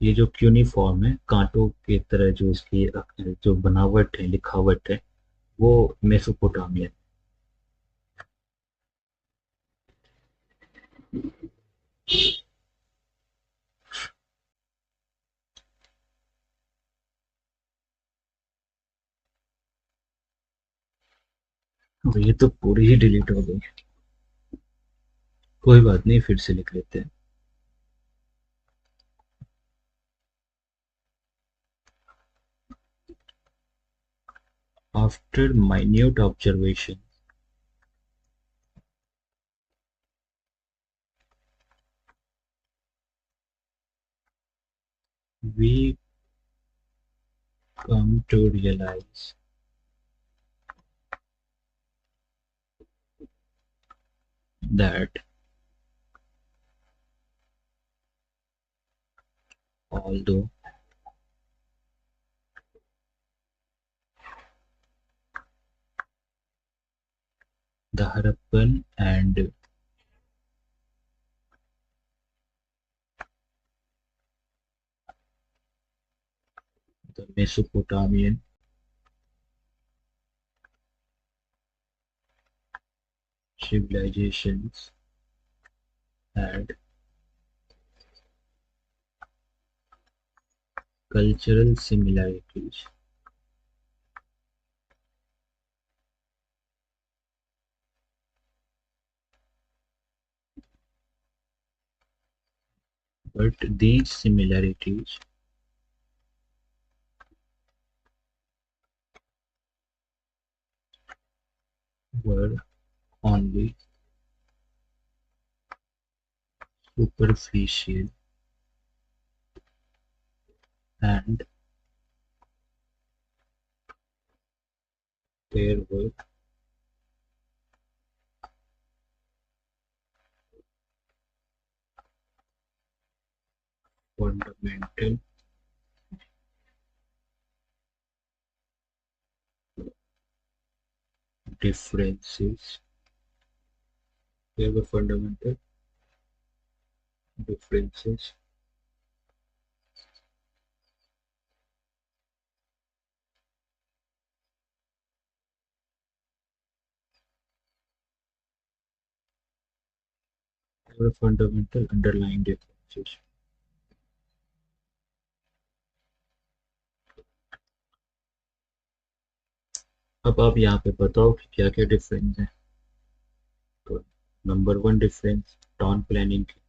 ये जो क्यूनिफॉर्म है, कांटों के तरह जो इसकी जो बनावट है, लिखावट है, वो मेसोपोटामियन। तो ये तो पूरी ही डिलीट हो गई। कोई बात नहीं, फिर से लिख लेते हैं। After minute observation we come to realize that although the Harappan and the Mesopotamian civilizations had cultural similarities, but these similarities were only superficial and there were fundamental differences. There were fundamental differences there were fundamental underlying differences. अब आप यहाँ पे बताओ कि क्या क्या difference है। तो number one difference town planning की।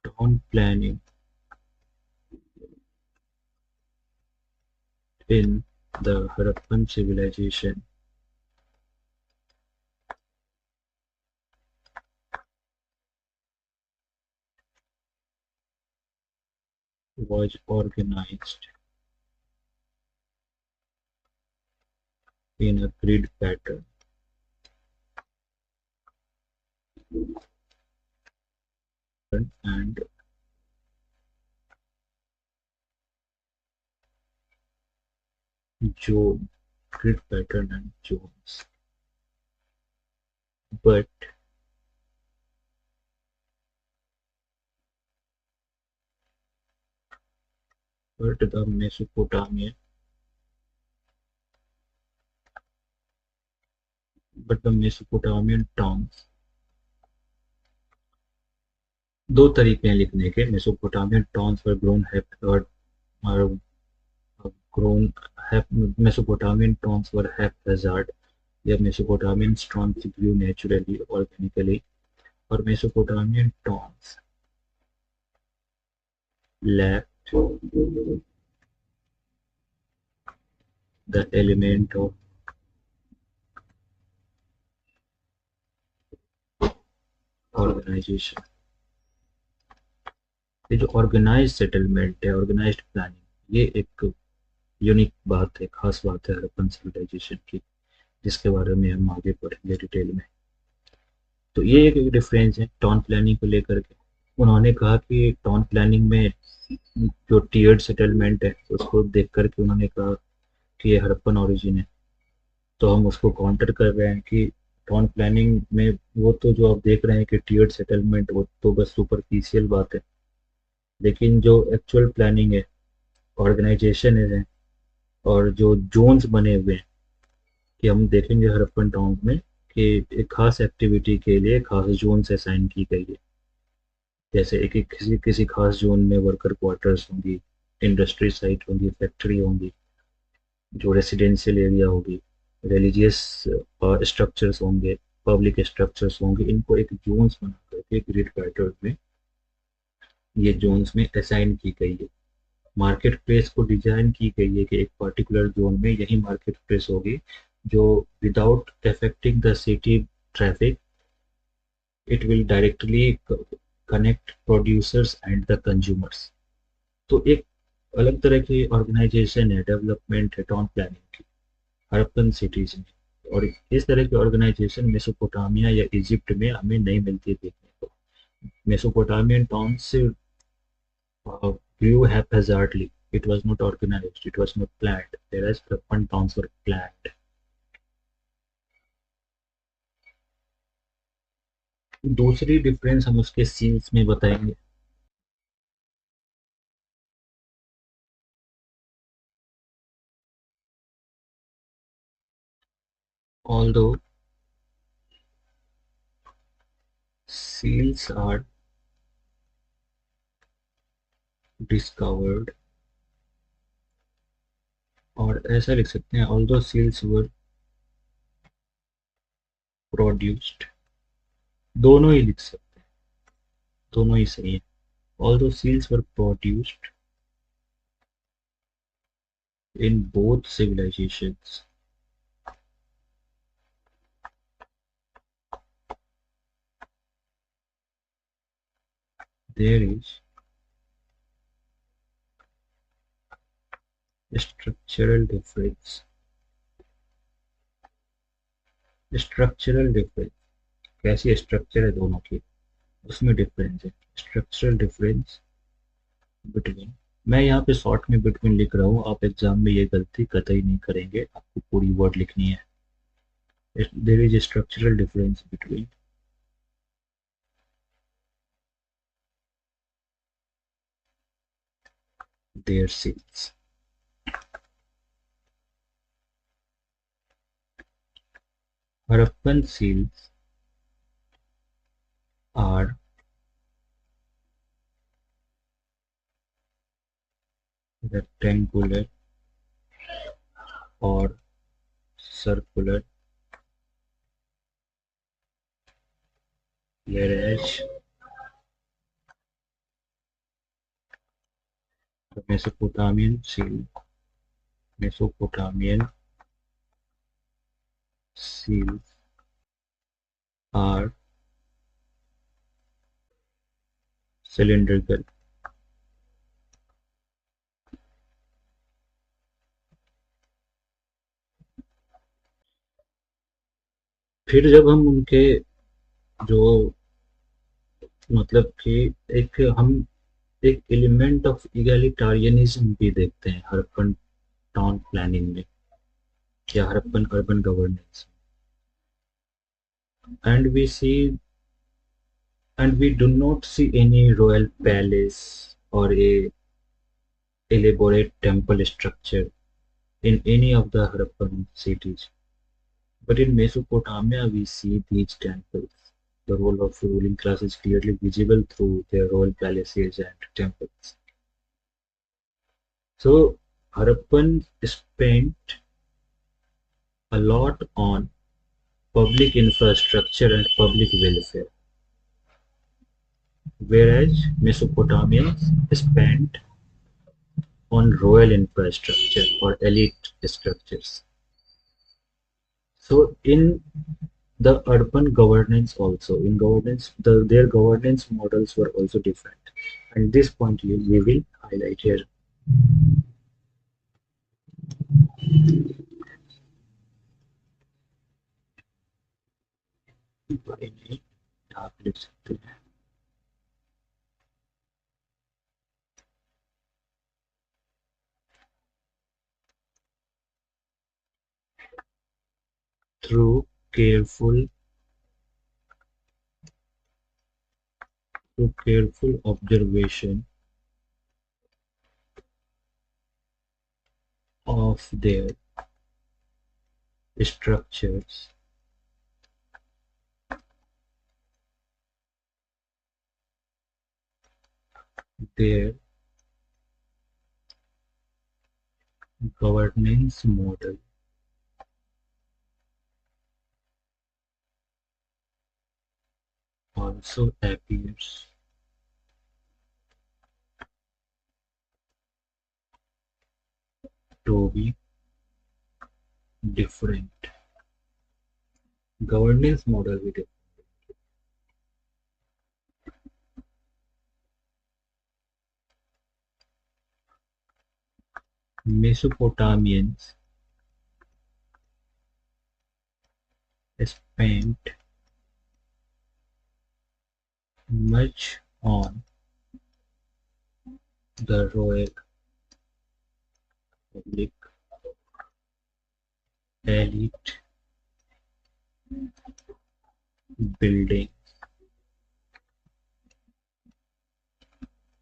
Town planning in the Harappan civilization was organized in a grid pattern and zone grid pattern and zones. But the Mesopotamian towns दो तरीके हैं लिखने के। Mesopotamian towns were grown Mesopotamian towns were haphazard या Mesopotamian towns grew naturally organically और Mesopotamian towns lacked the element of organisation. ये जो organise settlement है, ऑर्गेनाइज्ड प्लानिंग, ये एक यूनिक बात है, खास बात है हड़प्पन सिविलाइजेशन की, जिसके बारे में हम आगे पढ़ेंगे डिटेल में। तो ये एक डिफरेंस है टाउन प्लानिंग को लेकर के। उन्होंने कहा कि टाउन प्लानिंग में जो टीयर्ड सेटलमेंट है उसको देख करके उन्होंने कहा कि ये हड़प्पन ओरिजिन है। तो हम उसको काउंटर कर रहे हैं कि टाउन प्लानिंग में वो तो जो आप देख रहे हैं कि टीयर्ड सेटलमेंट, वो तो बस सुपरफिशियल बात है, लेकिन जो एक्चुअल प्लानिंग है, ऑर्गेनाइजेशन है और जो जोन्स बने हुए हैं कि हम देखेंगे हड़प्पन टाउन में कि एक खास एक्टिविटी के लिए खास जोन से असाइन की गई है। जैसे एक एक किसी किसी खास जोन में वर्कर क्वार्टर्स होंगी, इंडस्ट्री साइट होंगी, फैक्ट्री होंगी, जो रेसिडेंशियल एरिया होगी, रिलीजियस स्ट्रक्चर्स होंगे, पब्लिक स्ट्रक्चर्स होंगे, इनको एक जोन्स बना करके ग्रिड पैटर्न में ये जोन्स में असाइन की गई है। मार्केट प्लेस को डिजाइन की गई है कि एक पर्टिकुलर जोन में यही मार्केट प्लेस होगी जो without affecting the city traffic it will directly connect producers and the consumers. तो एक अलग तरह की ऑर्गेनाइजेशन है, डेवलपमेंट है, टाउन प्लानिंग की हड़प्पन सिटीज में। और इस तरह की ऑर्गेनाइजेशन मेसोपोटामिया या इजिप्ट में हमें नहीं मिलती देखने को। Mesopotamian towns grew haphazardly. It was not organized, it was not planned, whereas Harappan towns were planned. दूसरी डिफरेंस हम उसके सीन्स में बताएंगे। Although seals are discovered, और ऐसा लिख सकते हैं although seals were produced, दोनों ही लिख सकते हैं, दोनों ही सही है। Although seals were produced in both civilizations, there is a structural difference। Structural difference, कैसी स्ट्रक्चर है दोनों की, उसमें डिफरेंस है। स्ट्रक्चरल डिफरेंस बिटवीन, मैं यहाँ पे शॉर्ट में बिटवीन लिख रहा हूँ, आप एग्जाम में ये गलती कतई नहीं करेंगे, आपको पूरी वर्ड लिखनी है। There is structural difference between their seals. Harappan seals are rectangular और circular, whereas the Mesopotamian seals are cylindrical। फिर जब हम उनके जो मतलब कि एक हम एक एलिमेंट ऑफ इगैलिटारियनिज्म भी देखते हैं हड़प्पन टाउन प्लानिंग में या Harappan urban governance, and we see and we do not see any royal palace और a elaborate temple structure in any of the Harappan cities. But in Mesopotamia, we see these temples. The role of ruling class is clearly visible through their royal palaces and temples. So, Harappan spent a lot on public infrastructure and public welfare, whereas Mesopotamians spent on royal infrastructure or elite structures. So, in the urban governance also, in governance, their governance models were also different. And this point we will highlight here. आप लिख सकते हैं through careful observation of their structures, their governance model also appears to be different। Governance model भी different। Mesopotamians spent much on the royal public elite building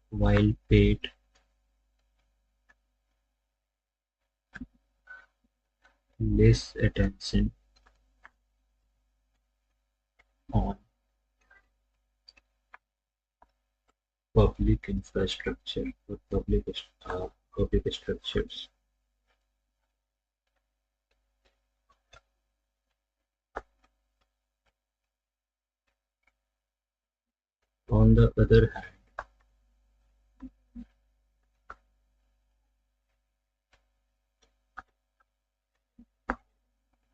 while paid less attention on public infrastructure or public structures. On the other hand,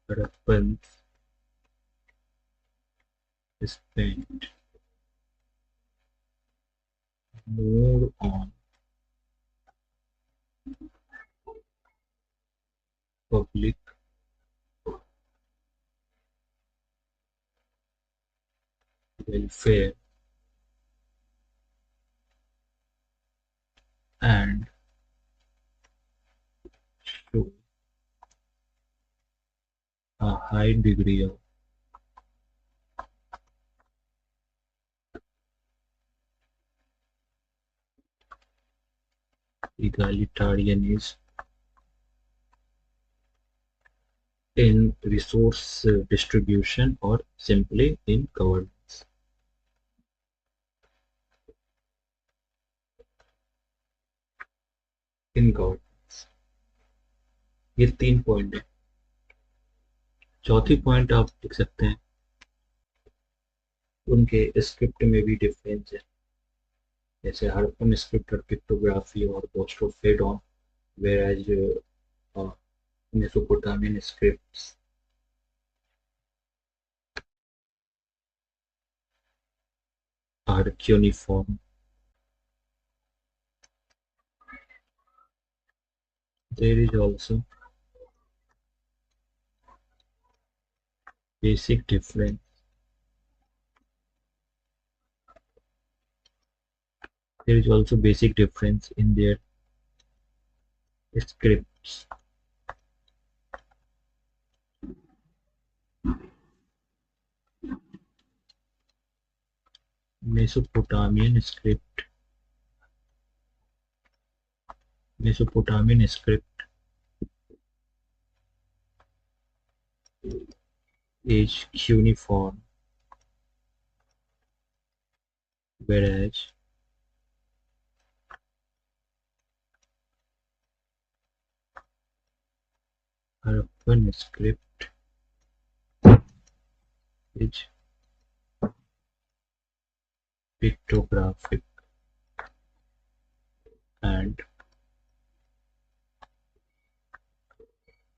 Harappans spent more on public welfare and show a high degree of egalitarianism in resource distribution or simply in governance. In governance ये 3 point है। चौथी point आप लिख सकते हैं उनके script में भी डिफरेंस है, जैसे हड़प्पन स्क्रिप्ट और पिक्टोग्राफी और बोस्ट्रोफेडॉन, whereas Mesopotamian scripts are cuneiform. There is also basic difference in their scripts. Mesopotamian script is cuneiform, whereas Harappan script is pictographic and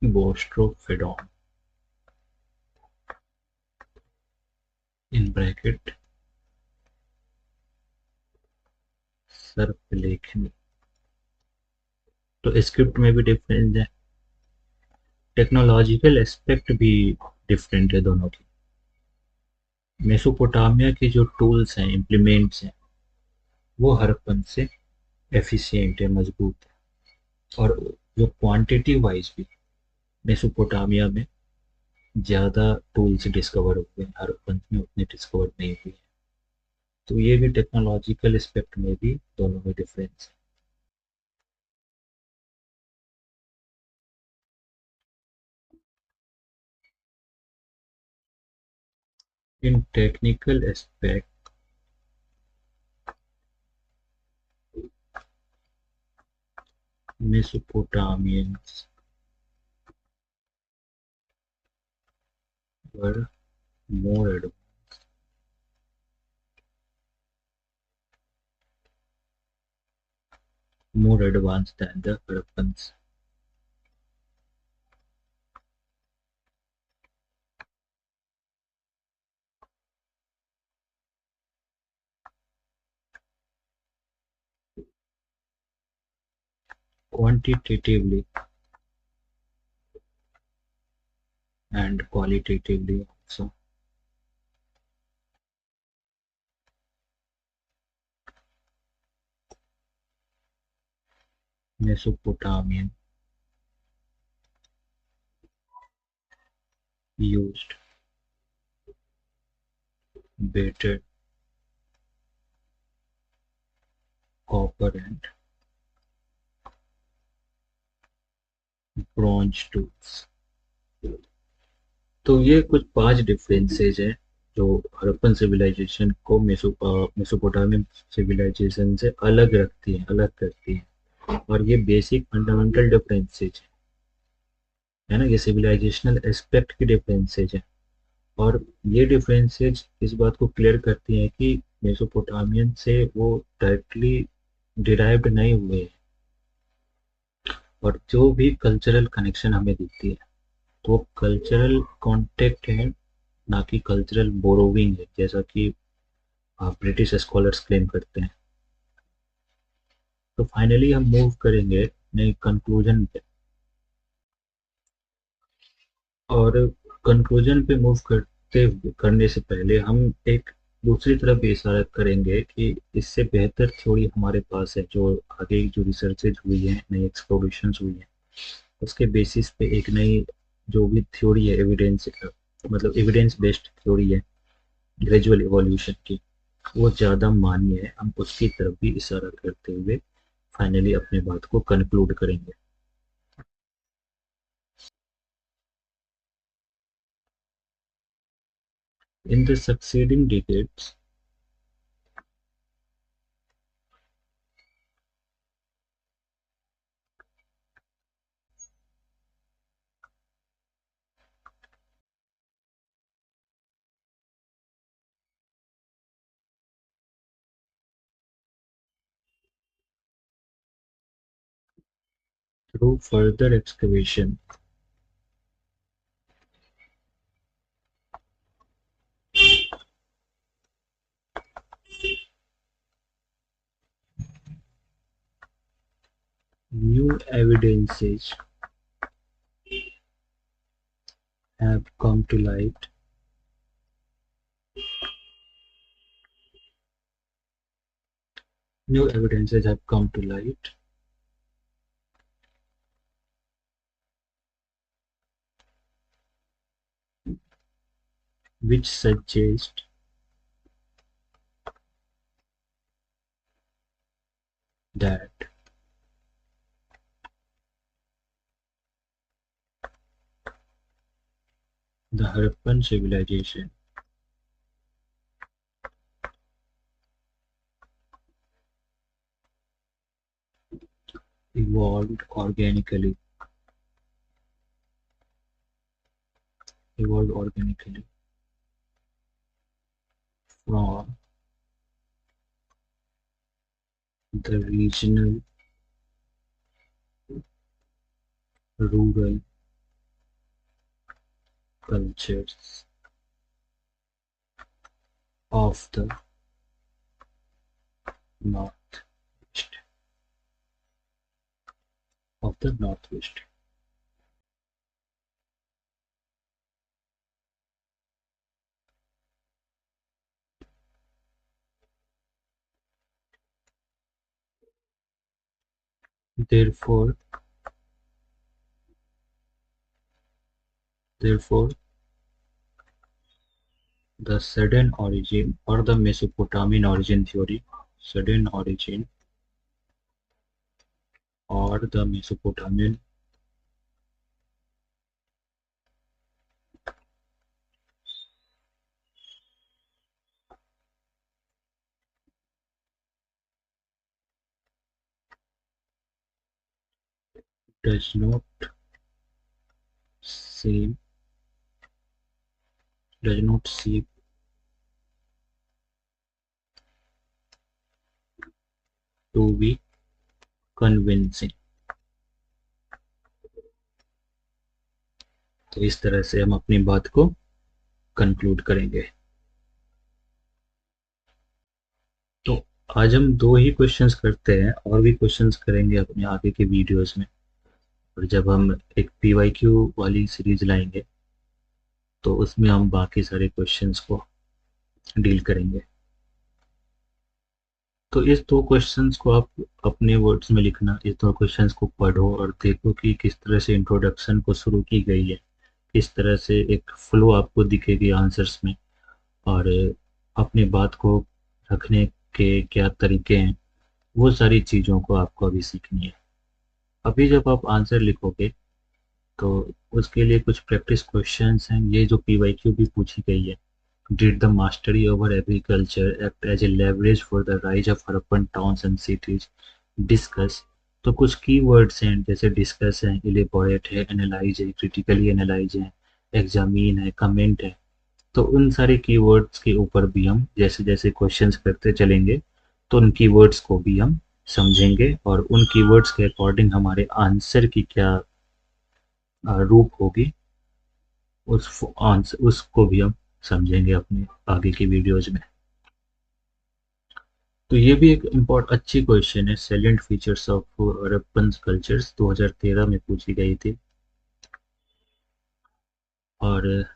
Bostrofedon in bracket सर्पलेखनी। तो स्क्रिप्ट में भी difference है, technological aspect भी different है दोनों की। Mesopotamia के जो टूल्स हैं, इम्प्लीमेंट्स हैं, वो हड़प्पन से एफिशिएंट है, मजबूत है, और जो क्वांटिटी वाइज भी मेसोपोटामिया में ज़्यादा टूल्स डिस्कवर हुए हैं, हड़प्पन में उतने डिस्कवर नहीं हुए। तो ये भी टेक्नोलॉजिकल एस्पेक्ट में भी दोनों में डिफरेंस है। इन technical aspect Mesopotamians were more advanced than the Harappans. quantitatively and qualitatively also. Mesopotamian used better copper and bronze tools। तो ये कुछ 5 डिफरेंसेस हैं जो हड़प्पन सिविलाइजेशन को मेसोपोटामियन सिविलाइजेशन से अलग रखती हैं, अलग करती हैं। और ये बेसिक फंडामेंटल डिफरेंसेस है ना, ये सिविलाइजेशनल एस्पेक्ट की डिफरेंसेस है। और ये डिफरेंसेस इस बात को क्लियर करती हैं कि मेसोपोटामियन से वो डायरेक्टली डिराइव्ड नहीं हुए हैं। और जो भी कल्चरल कनेक्शन हमें दिखती है तो कल्चरल कॉन्टेक्ट है, ना कि कल्चरल बोरोविंग है, जैसा कि ब्रिटिश स्कॉलर्स क्लेम करते हैं। तो फाइनली हम मूव करेंगे अपने कंक्लूजन पे। और कंक्लूजन पे मूव करने से पहले हम एक दूसरी तरफ भी इशारा करेंगे कि इससे बेहतर थ्योरी हमारे पास है, जो आगे जो रिसर्चेज हुई है, नई एक्सप्लोरेशंस हुई है, उसके बेसिस पे एक नई जो भी थ्योरी है, एविडेंस मतलब एविडेंस बेस्ड थ्योरी है ग्रेजुअल इवोल्यूशन की, वो ज़्यादा मान्य है। हम उसकी तरफ भी इशारा करते हुए फाइनली अपने बात को कंक्लूड करेंगे। In the succeeding decades through further excavation, new evidences have come to light new evidences have come to light which suggest that the Harappan civilization evolved organically evolved organically from the regional rural cultures of the northeast of the northwest। Therefore, therefore, the sudden origin or the Mesopotamian origin theory, sudden origin or the Mesopotamian does not seem does not seem to be convincing। तो इस तरह से हम अपनी बात को conclude करेंगे। तो आज हम 2 ही क्वेश्चंस करते हैं, और भी क्वेश्चंस करेंगे अपने आगे के वीडियोस में। और जब हम एक पीवाईक्यू वाली सीरीज लाएंगे तो उसमें हम बाकी सारे क्वेश्चंस को डील करेंगे। तो इस 2 क्वेश्चंस को आप अपने वर्ड्स में लिखना, इस 2 क्वेश्चंस को पढ़ो और देखो कि किस तरह से इंट्रोडक्शन को शुरू की गई है, किस तरह से एक फ्लो आपको दिखेगी आंसर्स में, और अपनी बात को रखने के क्या तरीके हैं, वो सारी चीज़ों को आपको अभी सीखनी है। अभी जब आप आंसर लिखोगे तो उसके लिए कुछ प्रैक्टिस क्वेश्चंस हैं, ये जो पीवाईक्यू भी पूछी गई है। Did the mastery over agriculture act as a leverage for the rise of Harappan towns and cities? Discuss. तो कुछ की वर्ड्स हैं, जैसे डिस्कस है, इलेबोरेट है, एनालाइज है, क्रिटिकली एनालाइज है, एग्जामिन है, कमेंट है। तो उन सारे कीवर्ड्स के ऊपर भी हम जैसे जैसे क्वेश्चंस करते चलेंगे तो उन कीवर्ड्स को भी हम समझेंगे, और उन कीवर्ड्स के अकॉर्डिंग हमारे आंसर की क्या रूप होगी, उस आंसर उसको भी हम समझेंगे अपने आगे की वीडियोज में। तो ये भी एक इम्पोर्ट अच्छी क्वेश्चन है, सैलेंट फीचर्स ऑफ हड़प्पन कल्चर्स 2013 में पूछी गई थी। और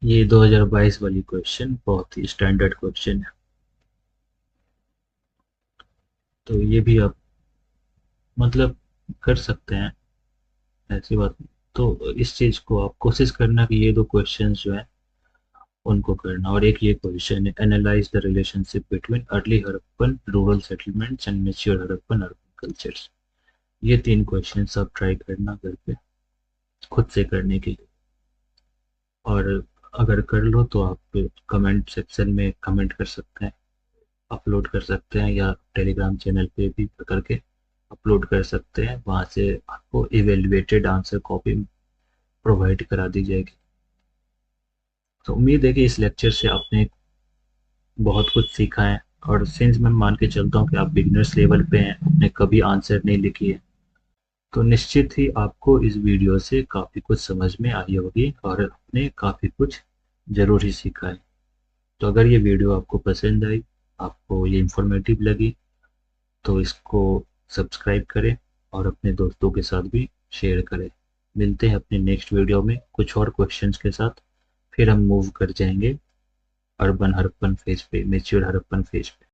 ये 2022 वाली क्वेश्चन बहुत ही स्टैंडर्ड क्वेश्चन है, तो ये भी आप मतलब कर सकते हैं, ऐसी बात नहीं। तो इस चीज़ को आप कोशिश करना कि ये 2 क्वेश्चंस जो है उनको करना। और एक ये क्वेश्चन है, analyse the relationship between early Harappan rural settlements and mature Harappan urban cultures. ये 3 क्वेश्चंस आप ट्राई करना घर पे खुद से करने के लिए। और अगर कर लो तो आप कमेंट सेक्शन में कमेंट कर सकते हैं, अपलोड कर सकते हैं, या टेलीग्राम चैनल पे भी करके अपलोड कर सकते हैं। वहाँ से आपको इवेल्युएटेड आंसर कॉपी प्रोवाइड करा दी जाएगी। तो उम्मीद है कि इस लेक्चर से आपने बहुत कुछ सीखा है। और सिंस मैं मान के चलता हूँ कि आप बिगनर्स लेवल पे हैं, आपने कभी आंसर नहीं लिखी है, तो निश्चित ही आपको इस वीडियो से काफ़ी कुछ समझ में आई होगी और आपने काफ़ी कुछ ज़रूर ही सीखा है। तो अगर ये वीडियो आपको पसंद आई, आपको ये इन्फॉर्मेटिव लगी, तो इसको सब्सक्राइब करें और अपने दोस्तों के साथ भी शेयर करें। मिलते हैं अपने नेक्स्ट वीडियो में कुछ और क्वेश्चंस के साथ। फिर हम मूव कर जाएंगे अर्बन हड़प्पन फेज पे, मैच्योर हड़प्पन फेज पे।